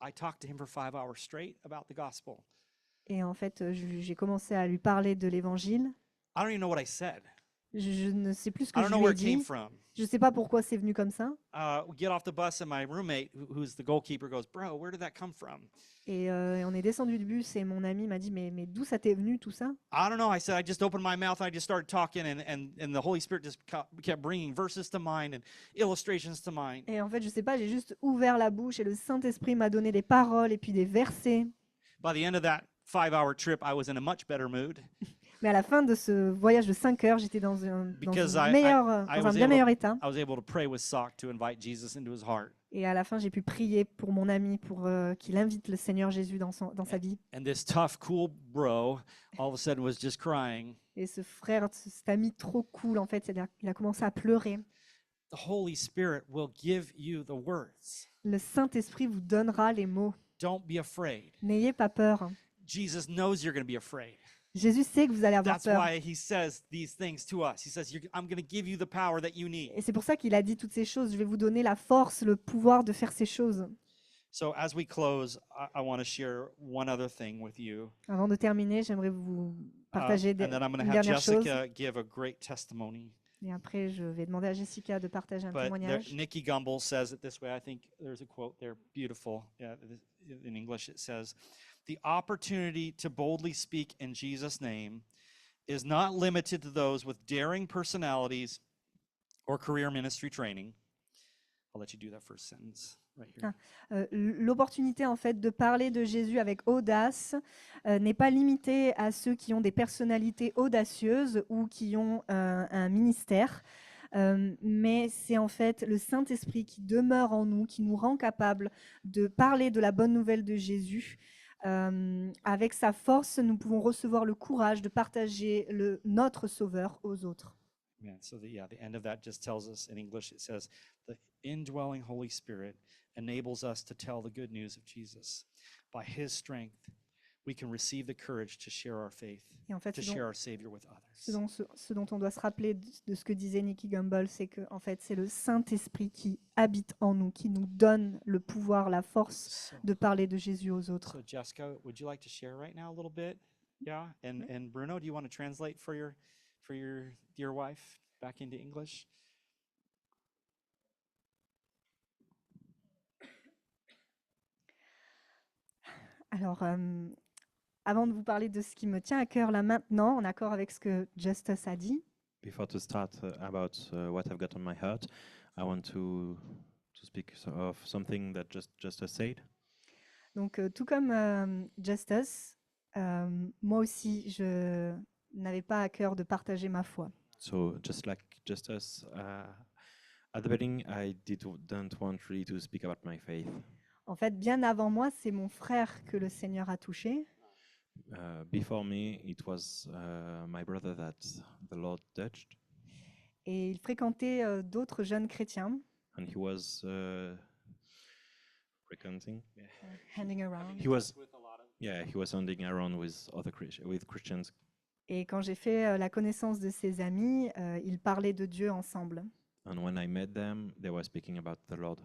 I talked to him for 5 hours straight about the gospel. Et en fait j'ai commencé à lui parler de l'évangile. I don't even know what I said. Je ne sais plus ce I que don't je know lui where ai it came dit. from. Je ne sais pas pourquoi c'est venu comme ça. We get off the bus, and my roommate, who's the goalkeeper, goes, "Bro, where did that come from?" Et on est descendu du bus et mon ami m'a dit, mais d'où ça t'est venu tout ça? I don't know. I said, I just opened my mouth and I just started talking, and the Holy Spirit just kept bringing verses to mind and illustrations to mind. Et en fait, je sais pas, j'ai juste ouvert la bouche et le Saint-Esprit m'a donné des paroles et puis des versets. By the end of that 5-hour trip, I was in a much better mood Mais à la fin de ce voyage de 5 heures, j'étais dans because un bien meilleur état. I was able to pray with Sock to invite Jesus into his heart. Et à la fin, j'ai pu prier pour mon ami pour qu'il invite le Seigneur Jésus dans sa vie. And this tough, cool bro, all of a sudden, was just crying. Et ce frère, cet ami trop cool, en fait, il a commencé à pleurer. The Holy Spirit will give you the words. Le Saint-Esprit vous donnera les mots. Don't be afraid. N'ayez pas peur. Jesus knows you're going to be afraid. Jésus sait que vous allez avoir That's peur. why he says these things to us. He says, I'm going to give you the power that you need. Et c'est pour ça qu'il a dit toutes ces choses. Je vais vous donner la force, le pouvoir de faire ces choses. So as we close, I want to share one other thing with you. Avant de terminer, j'aimerais vous partager And then I'm going to une have dernière chose. Jessica give a great testimony. Et après, je vais demander à Jessica de partager un But témoignage. Nikki Gumbel says it this way. I think there's a quote there, beautiful. Yeah, in English it says, "The opportunity to boldly speak in Jesus' name is not limited to those with daring personalities or career ministry training." I'll let you do that first sentence right here. L'opportunité en fait de parler de Jésus avec audace n'est pas limitée à ceux qui ont des personnalités audacieuses ou qui ont un ministère, mais c'est en fait le Saint-Esprit qui demeure en nous, qui nous rend capables de parler de la bonne nouvelle de Jésus. Avec sa force, nous pouvons recevoir le courage de partager notre Sauveur aux autres. Amen. So the end of that just tells us in English, it says, the indwelling Holy Spirit enables us to tell the good news of Jesus. By his strength, we can receive the courage to share our faith, Et en fait, to share our Savior with others. ce dont on doit se rappeler de ce que disait Nikki Gumbel, c'est que en fait, c'est le Saint-Esprit qui habite en nous, qui nous donne le pouvoir, la force So, de parler de Jésus aux autres. so Jessica, would you like to share right now a little bit? Yeah. And Bruno, do you want to translate for your dear wife back into English? Alors, avant de vous parler de ce qui me tient à cœur là maintenant, en accord avec ce que Justus a dit, Before to start about what I've got on my heart, I want to speak of something that just said. donc tout comme Justus, moi aussi, je n'avais pas à cœur de partager ma foi. So just like Justus, at the beginning, I didn't want really to speak about my faith. En fait, bien avant moi, c'est mon frère que le Seigneur a touché. Before me, it was my brother that the Lord touched, Et il fréquentait d'autres jeunes chrétiens, and he was recounting. handing around. He was, yeah, he was hanging around with other Christians. Et quand j'ai fait la connaissance de ses amis, ils parlaient de Dieu ensemble. And when I met them, they were speaking about the Lord.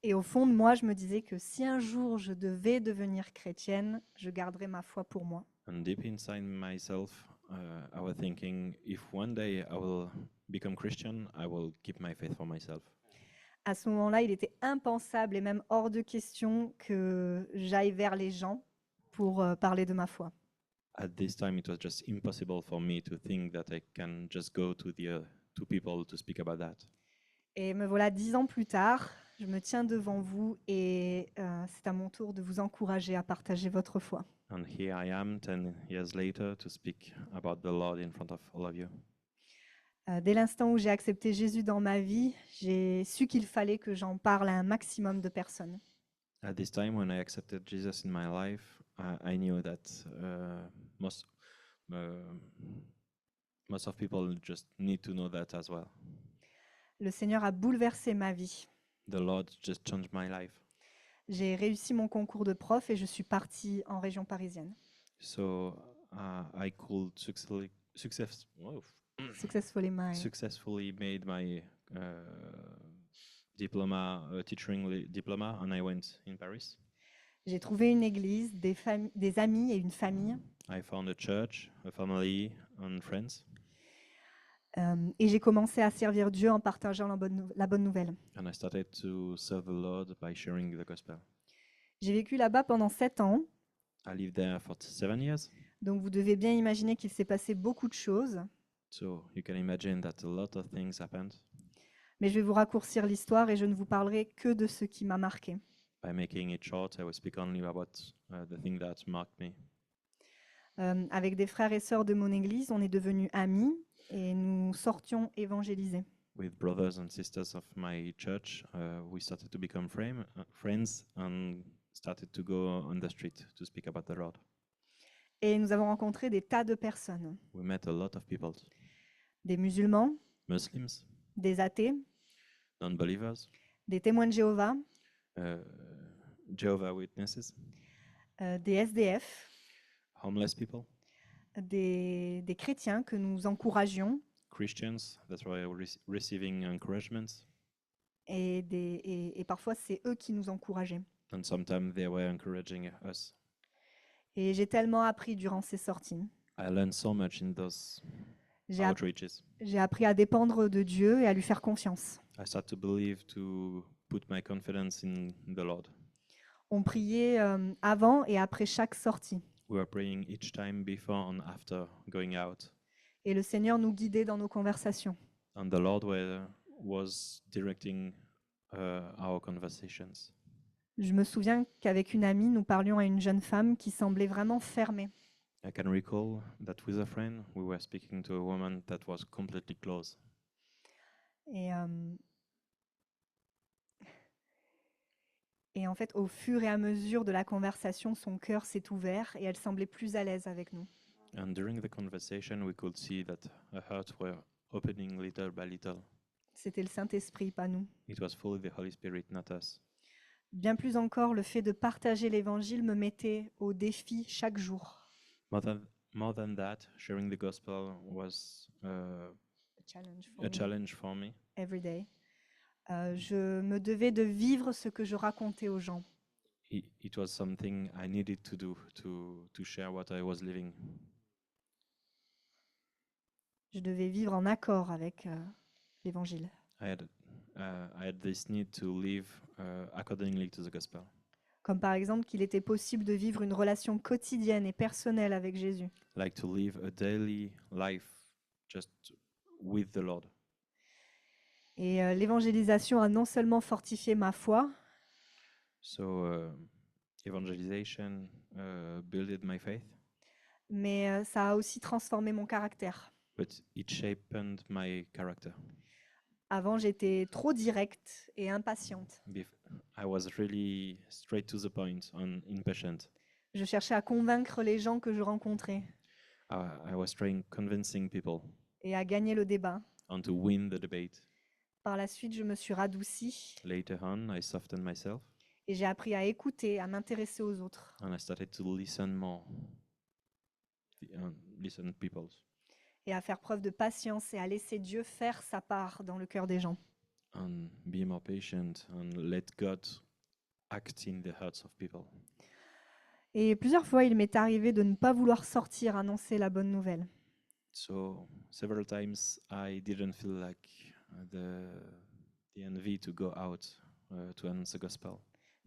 Et au fond de moi, je me disais que si un jour je devais devenir chrétienne, je garderais ma foi pour moi. And deep inside myself, I was thinking, if one day I will become Christian, I will keep my faith for myself. À ce moment-là, il était impensable et même hors de question que j'aille vers les gens pour parler de ma foi. At this time, it was just impossible for me to think that I can just go to to people to speak about that. Et me voilà 10 ans plus tard, je me tiens devant vous et c'est à mon tour de vous encourager à partager votre foi. And here I am 10 years later to speak about the Lord in front of all of you. Dès l'instant où j'ai accepté Jésus dans ma vie, j'ai su qu'il fallait que j'en parle à un maximum de personnes. At this time, when I accepted Jesus in my life, I knew that most of people just need to know that as well. Le Seigneur a bouleversé ma vie. The Lord just changed my life. J'ai réussi mon concours de prof et je suis partie en région parisienne. So I could Successfully my successfully made my diploma, teaching diploma, and I went in Paris. J'ai trouvé une église, des amis et une famille. I found a church, a family, and friends. Et j'ai commencé à servir Dieu en partageant la bonne nouvelle. And I started to serve the Lord by sharing the gospel. J'ai vécu là-bas pendant 7 ans, I lived there for 7 years, donc vous devez bien imaginer qu'il s'est passé beaucoup de choses. so you can imagine that a lot of things happened. Mais je vais vous raccourcir l'histoire et je ne vous parlerai que de ce qui m'a marqué. By making it short, I will speak only about the thing that marked me. Avec des frères et sœurs de mon église, on est devenus amis et nous sortions évangéliser. With brothers and sisters of my church, we started to become friends and started to go on the street to speak about the Lord. Et nous avons rencontré des tas de personnes, We met a lot of people, des musulmans, Muslims, des athées, non-believers, des témoins de Jéhovah, uh, Jehovah Witnesses, des SDF, homeless people, des chrétiens que nous encouragions Christians that were receiving encouragement, et parfois c'est eux qui nous encourageaient. and sometimes they were encouraging us. Et j'ai tellement appris durant ces sorties. I learned so much in those J'ai app- outreaches. j'ai appris à dépendre de Dieu et à lui faire confiance. I started to believe, to put my confidence in the Lord. On priait avant et après chaque sortie. We were praying each time before and after going out, Et le Seigneur nous guidait dans nos conversations. and the Lord was directing our conversations. Je me souviens qu'avec une amie, nous parlions à une jeune femme qui semblait vraiment fermée. I can recall that with a friend, we were speaking to a woman that was completely closed. Et en fait, au fur et à mesure de la conversation, son cœur s'est ouvert et elle semblait plus à l'aise avec nous. And during the conversation, we could see that her heart were opening little by little. C'était le Saint-Esprit, pas nous. It was fully the Holy Spirit, not us. Bien plus encore, le fait de partager l'Évangile me mettait au défi chaque jour. More than that, sharing the gospel was A challenge for a me challenge for me. every day. Je me devais de vivre ce que je racontais aux gens. It was something I needed to do to share what I was living. Je devais vivre en accord avec l'Évangile. I had this need to live accordingly to the gospel. Comme par exemple qu'il était possible de vivre une relation quotidienne et personnelle avec Jésus. Like to live a daily life just with the Lord. Et l'évangélisation a non seulement fortifié ma foi, So evangelization builded my faith, mais ça a aussi transformé mon caractère. but it shaped my character. Avant, j'étais trop directe et impatiente. I was really straight to the point and impatient. Je cherchais à convaincre les gens que je rencontrais I was trying convincing people et à gagner le débat. and to win the debate. Par la suite, je me suis radoucie Later on, I softened myself et j'ai appris à écouter, à m'intéresser aux autres. and I started to listen more, listen people, Et à faire preuve de patience et à laisser Dieu faire sa part dans le cœur des gens. and be more patient and let God act in the hearts of people. Et plusieurs fois, il m'est arrivé de ne pas vouloir sortir annoncer la bonne nouvelle. So several times I didn't feel like the envy to go out to announce the gospel.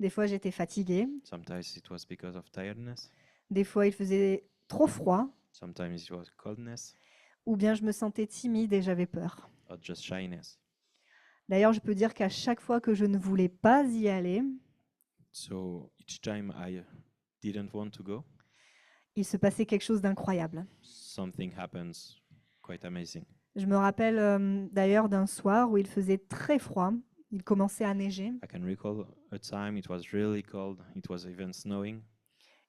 Des fois, j'étais fatiguée. Sometimes it was because of tiredness. Des fois, il faisait trop froid. Sometimes it was coldness Ou bien je me sentais timide et j'avais peur. or just shyness. D'ailleurs, je peux dire qu'à chaque fois que je ne voulais pas y aller, So each time I didn't want to go, il se passait quelque chose d'incroyable. something happens quite amazing. Je me rappelle d'ailleurs d'un soir où il faisait très froid. Il commençait à neiger. I can recall a time it was really cold. It was even snowing.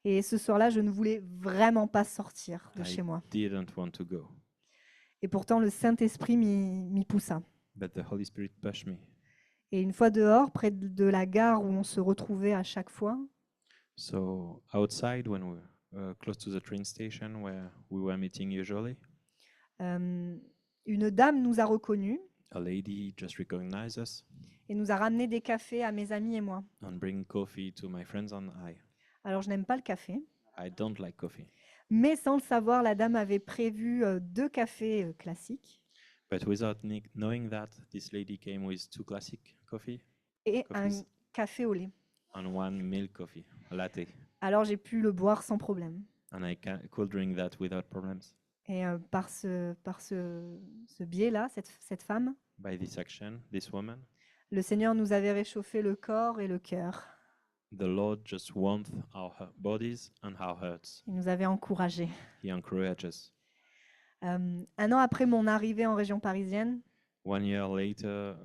Et ce soir-là, je ne voulais vraiment pas sortir de I chez moi. didn't want to go, Et pourtant, le Saint-Esprit m'y poussa. but the Holy Spirit pushed me. Et une fois dehors, près de la gare où on se retrouvait à chaque fois, So outside, when we were close to the train station where we were meeting usually, une dame nous a reconnus a lady just recognized us et nous a ramené des cafés à mes amis et moi. and bring coffee to my friends and I. Alors, je n'aime pas le café, I don't like coffee, mais sans le savoir, la dame avait prévu 2 cafés classiques But without knowing that, this lady came with 2 classic coffee et un Coffees. café au lait. and 1 milk coffee, a latte. Alors j'ai pu le boire sans problème. And I could drink that without problems. Et par ce biais-là, cette femme, By this action, this woman, le Seigneur nous avait réchauffé le corps et le cœur. the Lord just warmed our bodies and our hearts. Il nous avait encouragés. He encouraged us. 1 an après mon arrivée en région parisienne, 1 year later,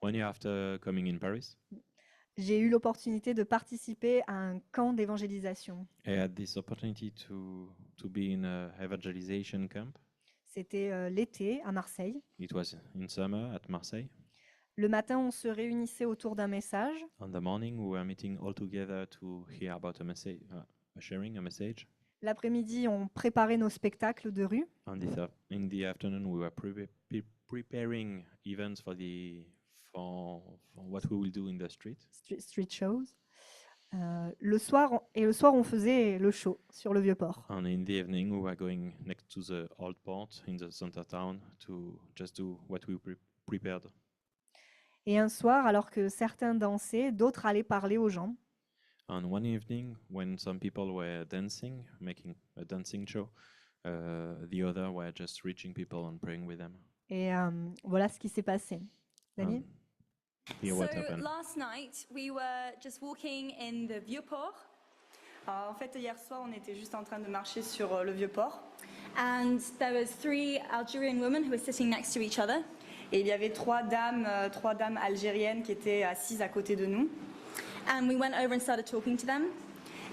one year after coming in Paris, j'ai eu l'opportunité de participer à un camp d'évangélisation. I had this opportunity to be in a evangelization camp. C'était l'été à Marseille. It was in summer at Marseille. Le matin, on se réunissait autour d'un message. On the morning, we were meeting all together to hear about a message, sharing a message. L'après-midi, on préparait nos spectacles de rue. In the afternoon, we were preparing events for what we will do in the street. Street shows. Le soir, on faisait le show sur le Vieux-Port. And in the evening, we were going next to the old port in the center town to just do what we prepared. Et un soir, alors que certains dansaient, d'autres allaient parler aux gens. And one evening, when some people were dancing, making a dancing show, the other were just reaching people and praying with them. Et voilà ce qui s'est passé. Dani? Here So what happened. last night we were just walking in the Vieux-Port. En fait, hier soir, on était juste en train de marcher sur le Vieux-Port. And there was 3 Algerian women who were sitting next to each other. Et il y avait trois dames algériennes qui étaient assises à côté de nous. And we went over and started talking to them.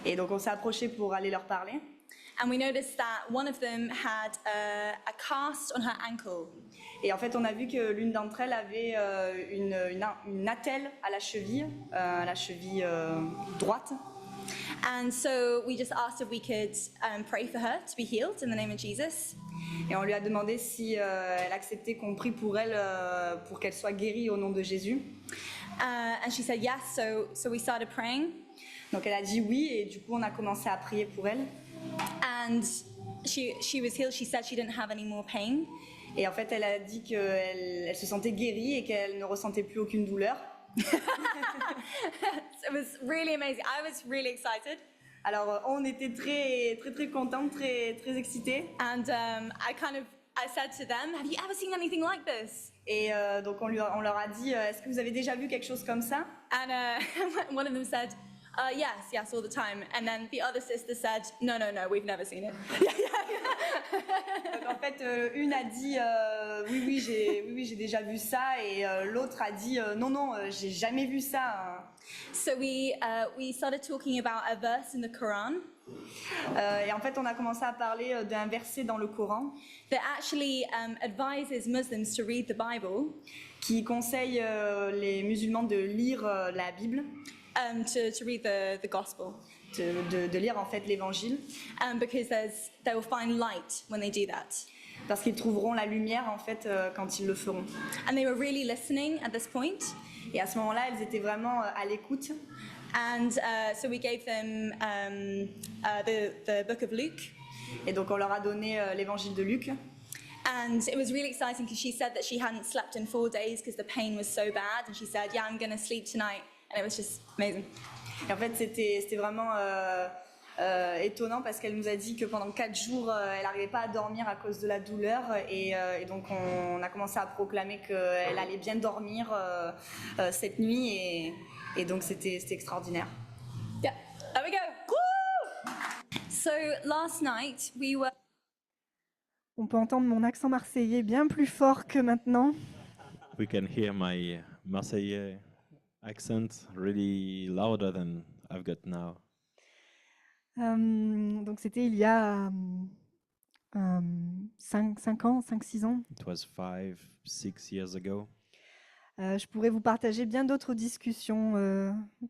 Et donc, on s'est approché pour aller leur parler. And we noticed that one of them had a cast on her ankle. Et en fait, on a vu que l'une d'entre elles avait une attelle à la cheville droite. And so we just asked if we could pray for her to be healed in the name of Jesus. Et on lui a demandé si elle acceptait qu'on prie pour elle, pour qu'elle soit guérie au nom de Jésus. And she said yes, so we started praying. Donc elle a dit oui, et du coup on a commencé à prier pour elle. And she was healed. She said she didn't have any more pain. Et en fait, elle a dit qu'elle se sentait guérie et qu'elle ne ressentait plus aucune douleur. It was really amazing. I was really excited. Alors on était très contents, très excités. And I said to them, have you ever seen anything like this? Et donc on leur a dit, est-ce que vous avez déjà vu quelque chose comme ça? And one of them said, yes, all the time. And then the other sister said, no, we've never seen it. Donc en fait, une a dit, oui, j'ai déjà vu ça, et l'autre a dit, non, j'ai jamais vu ça. So we started talking about a verse in the Quran Et en fait, on a commencé à parler d'un verset dans le Coran that actually advises Muslims to read the Bible qui conseille les musulmans de lire la Bible, to read the gospel. de lire en fait l'évangile, Because they will find light when they do that. parce qu'ils trouveront la lumière en fait quand ils le feront. And they were really listening at this point. Et à ce moment-là, elles étaient vraiment à l'écoute. And so we gave them the book of Luke. Et donc on leur a donné l'évangile de Luc. And it was really exciting because she said that she hadn't slept in 4 days because the pain was so bad. And she said, yeah, I'm going to sleep tonight. And it was just amazing. Et en fait, c'était vraiment étonnant parce qu'elle nous a dit que pendant 4 jours, elle n'arrivait pas à dormir à cause de la douleur. Et donc, on a commencé à proclamer qu'elle allait bien dormir cette nuit. Et donc, c'était extraordinaire. Yeah, there we go. Woo! So last night we were... On peut entendre mon accent marseillais bien plus fort que maintenant. We can hear my Marseillais accent really louder than I've got now. Donc c'était il y a 5 ans, 5-6 ans. It was 5-6 years ago. Je pourrais vous partager bien d'autres discussions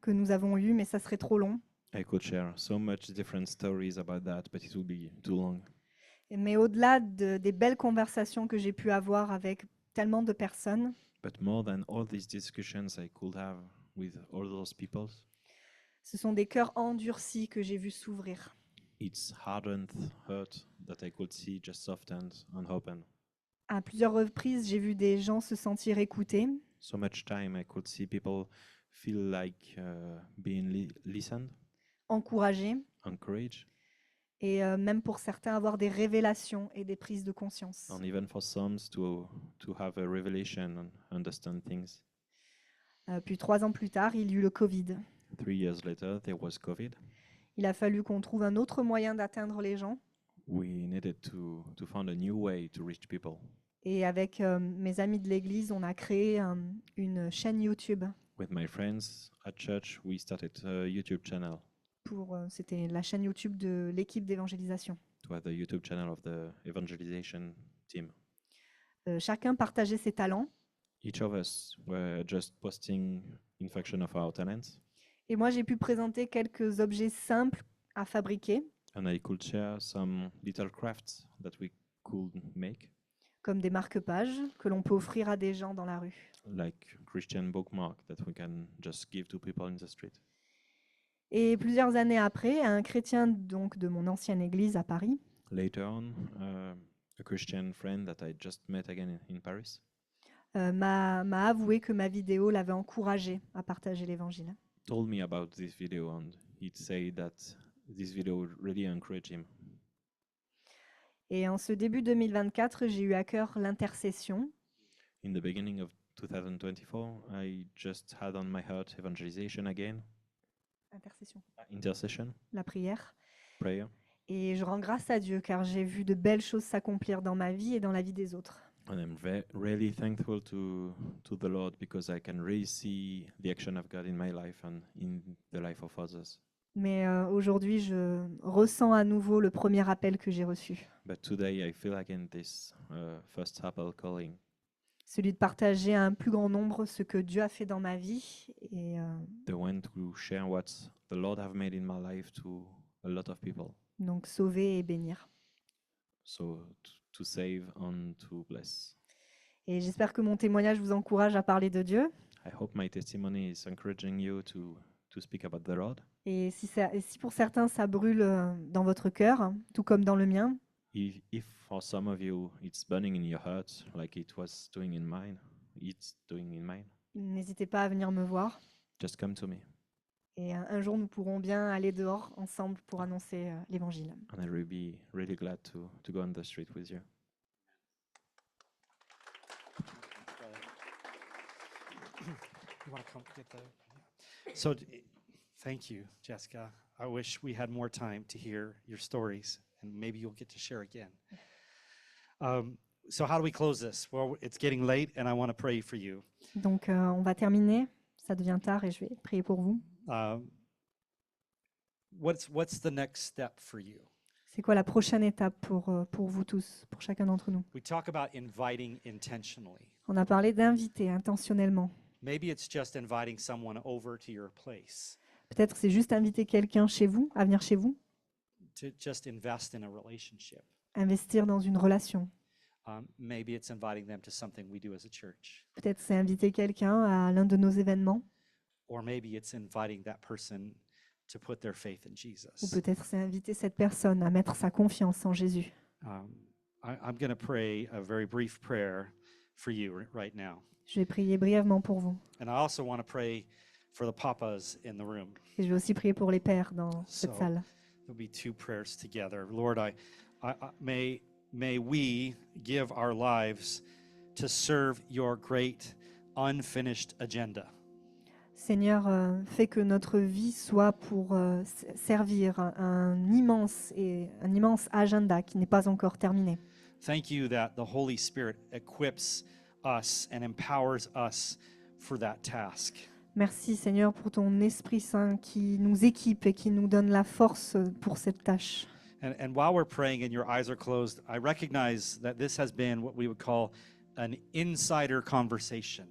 que nous avons eues, mais ça serait trop long. I could share so much different stories about that, but it would be too long. Mais au-delà des belles conversations que j'ai pu avoir avec tellement de personnes, But more than all these discussions I could have with all those people, ce sont des cœurs endurcis que j'ai vus s'ouvrir. its hardened heart that I could see just softened and open. À plusieurs reprises, j'ai vu des gens se sentir écoutés, So much time I could see people feel like being listened, encouragés, encouraged, et même pour certains avoir des révélations et des prises de conscience. and even for some to have a revelation and understand things. Puis 3 ans plus tard, il y eut le Covid. 3 years later, there was COVID. Il a fallu qu'on trouve un autre moyen d'atteindre les gens. We needed to find a new way to reach people. Et avec mes amis de l'église, on a créé une chaîne YouTube. With my friends at church, we started a YouTube channel. C'était la chaîne YouTube de l'équipe d'évangélisation. To have the YouTube channel of the evangelization team. Chacun partageait ses talents. Each of us were just posting in function of our talents, Et moi, j'ai pu présenter quelques objets simples à fabriquer, and I could share some little crafts that we could make, comme des marque-pages que l'on peut offrir à des gens dans la rue. like Christian bookmark that we can just give to people in the street. Et plusieurs années après, un chrétien donc de mon ancienne église à Paris Later on, a Christian friend that I just met again in Paris m'a avoué que ma vidéo l'avait encouragé à partager l'évangile. told me about this video, and he'd say that this video really encouraged him. Et en ce début 2024, j'ai eu à cœur l'intercession. In the beginning of 2024, I just had on my heart evangelization again, intercession, La prière. prayer. Et je rends grâce à Dieu car j'ai vu de belles choses s'accomplir dans ma vie et dans la vie des autres. And I'm really thankful to the Lord, because I can really see the action of God in my life and in the life of others. Mais aujourd'hui, je ressens à nouveau le premier appel que j'ai reçu, But today I feel again this first apple calling, celui de partager à un plus grand nombre ce que Dieu a fait dans ma vie et the one to share what the Lord have made in my life to a lot of people. donc sauver et bénir. So to save and to bless. Et j'espère que mon témoignage vous encourage à parler de Dieu. I hope my testimony is encouraging you to speak about the Lord. Et si pour certains ça brûle dans votre cœur, tout comme dans le mien, If for some of you it's burning in your heart like it was doing in mine, it's doing in mine, n'hésitez pas à venir me voir. just come to me, Et un jour, nous pourrons bien aller dehors ensemble pour annoncer l'Évangile. and I will be really glad to go on the street with you. You want to come get the? So, thank you, Jessica. I wish we had more time to hear your stories, and maybe you'll get to share again. So, how do we close this? Well, it's getting late, and I want to pray for you. Donc, on va terminer. Ça devient tard et je vais prier pour vous. What's the next step for you? C'est quoi la prochaine étape pour vous tous, pour chacun d'entre nous? We talk about inviting intentionally. On a parlé d'inviter intentionnellement. Maybe it's just inviting someone over to your place Peut-être c'est juste inviter quelqu'un chez vous, à venir chez vous, to just invest in a relationship. investir dans une relation. Maybe it's inviting them to something we do as a church. Peut-être c'est inviter quelqu'un à l'un de nos événements, Or maybe it's inviting that person to put their faith in ou Jesus. peut-être c'est inviter cette personne à mettre sa confiance en Jésus. I'm going to pray a very brief prayer for you right now. Je vais prier brièvement pour vous. And I also want to pray for the papas in the room. Et je vais aussi prier pour les pères dans cette So, salle. There'll be two prayers together. Lord, may we give our lives to serve your great unfinished agenda. Seigneur, fais que notre vie soit pour servir un immense agenda qui n'est pas encore terminé. Thank you that the Holy Spirit equips us and empowers us for that task. Merci Seigneur pour ton Esprit Saint qui nous équipe et qui nous donne la force pour cette tâche. And while we're praying and your eyes are closed, I recognize that this has been what we would call an insider conversation.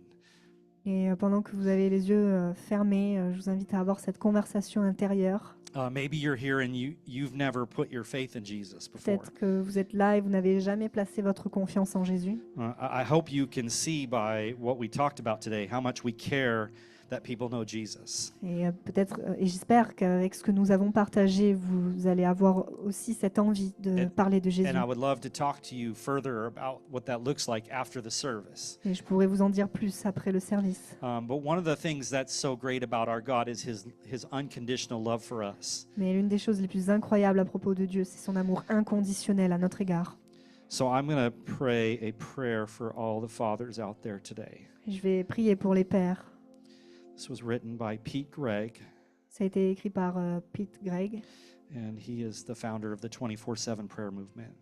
Et pendant que vous avez les yeux fermés, je vous invite à avoir cette conversation intérieure. Maybe you're here and you've never put your faith in Jesus before. Peut-être que vous êtes là et vous n'avez jamais placé votre confiance en Jésus. I hope you can see by what we talked about today how much we care that people know Jesus. Et peut-être, et j'espère qu'avec ce que nous avons partagé, vous allez avoir aussi cette envie de And- parler de Jésus. And I would love to talk to you further about what that looks like after the service. Et je pourrais vous en dire plus après le service. But one of the things that's so great about our God is his unconditional love for us. Mais l'une des choses les plus incroyables à propos de Dieu, c'est son amour inconditionnel à notre égard. So I'm going to pray a prayer for all the fathers out there today. Et je vais prier pour les pères. This was written by Pete Gregg, Ça a été écrit par Pete Greig, and he is the founder of the 24/7 prayer movement.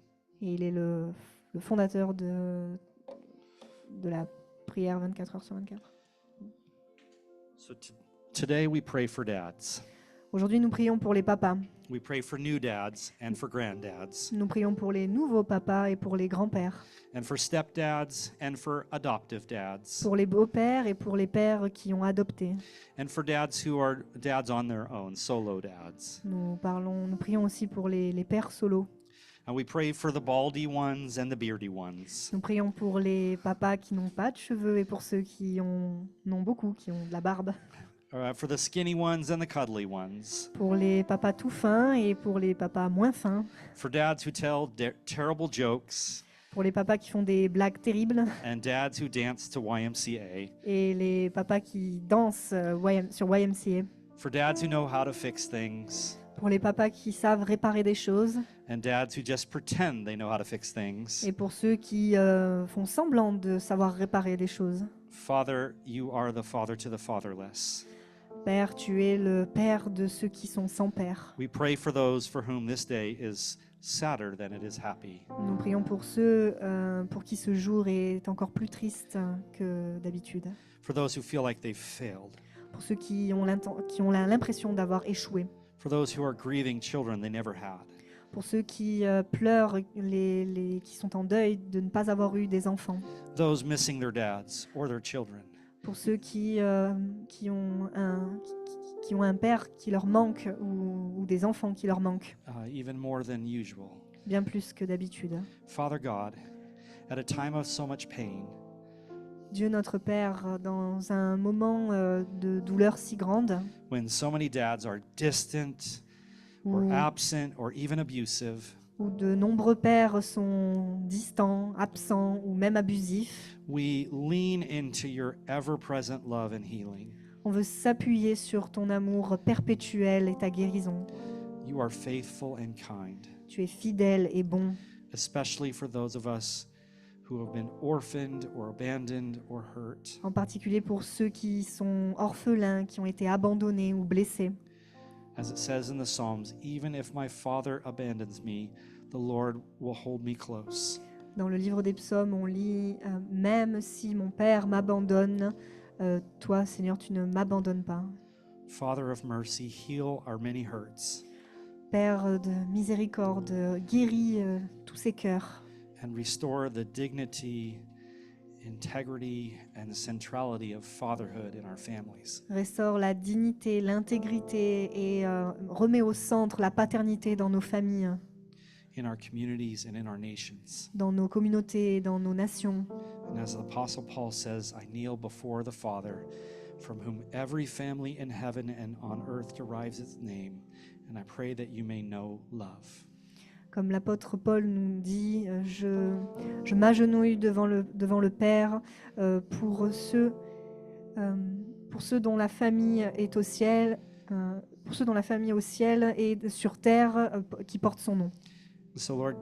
et il est le fondateur de la prière 24 heures sur 24. So today we pray for dads. Aujourd'hui, nous prions pour les papas. We pray for new dads and for granddads, Nous prions pour les nouveaux papas et pour les grands-pères, and for stepdads and for adoptive dads, pour les beaux-pères et pour les pères qui ont adopté. and for dads who are dads on their own, solo dads. Nous prions aussi pour les pères solos. And we pray for the baldy ones and the beardy ones. Nous prions pour les papas qui n'ont pas de cheveux et pour ceux qui en ont beaucoup, qui ont de la barbe. For the skinny ones and the cuddly ones. Pour les papas tout fins et pour les papas moins fins. For dads who tell terrible jokes Pour les papas qui font des blagues terribles and dads who dance to YMCA. et les papas qui dansent sur YMCA. For dads who know how to fix things Pour les papas qui savent réparer des choses and dads who just pretend they know how to fix things. et pour ceux qui font semblant de savoir réparer des choses. Father, you are the father to the fatherless. Père, tu es le père de ceux qui sont sans père. We pray for those for whom this day is sadder than it is happy. Nous prions pour ceux pour qui ce jour est encore plus triste que d'habitude. For those who feel like they've failed. Pour ceux qui ont l'impression d'avoir échoué. For those who are grieving children they never had. Pour ceux qui pleurent, qui sont en deuil de ne pas avoir eu des enfants. Those missing their dads or their children. Pour ceux qui ont un père qui leur manque ou des enfants qui leur manquent, Even more than usual. bien plus que d'habitude. Father God, at a time of so much pain, Dieu notre Père, dans un moment de douleur si grande, when so many dads are distant or où, absent or even abusive, où de nombreux pères sont distants, absents ou même abusifs, we lean into your ever-present love and healing. on veut s'appuyer sur ton amour perpétuel et ta guérison. You are faithful and kind, Tu es fidèle et bon, especially for those of us who have been orphaned or abandoned or hurt. en particulier pour ceux qui sont orphelins, qui ont été abandonnés ou blessés. As it says in the Psalms, even if my father abandons me, the Lord will hold me close. Dans le livre des psaumes, on lit même si mon père m'abandonne, toi, Seigneur, tu ne m'abandonnes pas. Father of mercy, heal our many hurts Père de miséricorde, guéris tous ces cœurs and restore the dignity, integrity, and centrality of fatherhood in our families. restaure la dignité, l'intégrité et remet au centre la paternité dans nos familles, In our communities and in our nations. dans nos communautés et dans nos nations. And as the Apostle Paul says, I kneel before the Father, from whom every family in heaven and on earth derives its name, and I pray that you may know love. Comme l'apôtre Paul nous dit, je m'agenouille devant le Père pour ceux dont la famille est au ciel, pour ceux dont la famille est au ciel et sur terre qui portent son nom. So, Lord,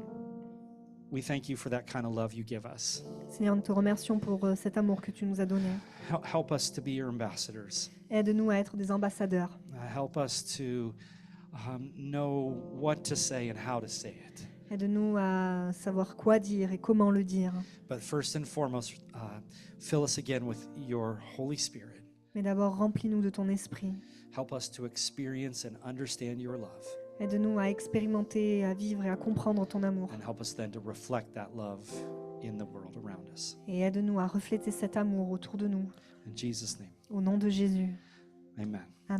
we thank you for that kind of love you give us. Seigneur, nous te remercions pour cet amour que tu nous as donné. Help us to be your ambassadors. Aide-nous à être des ambassadeurs. Help us to know what to say and how to say it. Aide-nous à savoir quoi dire et comment le dire. But first and foremost, fill us again with your Holy Spirit. Mais d'abord, remplis-nous de ton esprit. Help us to experience and understand your love. Aide-nous à expérimenter, à vivre et à comprendre ton amour. And help us then to reflect that love in the world around us. Et aide-nous à refléter cet amour autour de nous. In Jesus' name, Au nom de Jésus. amen.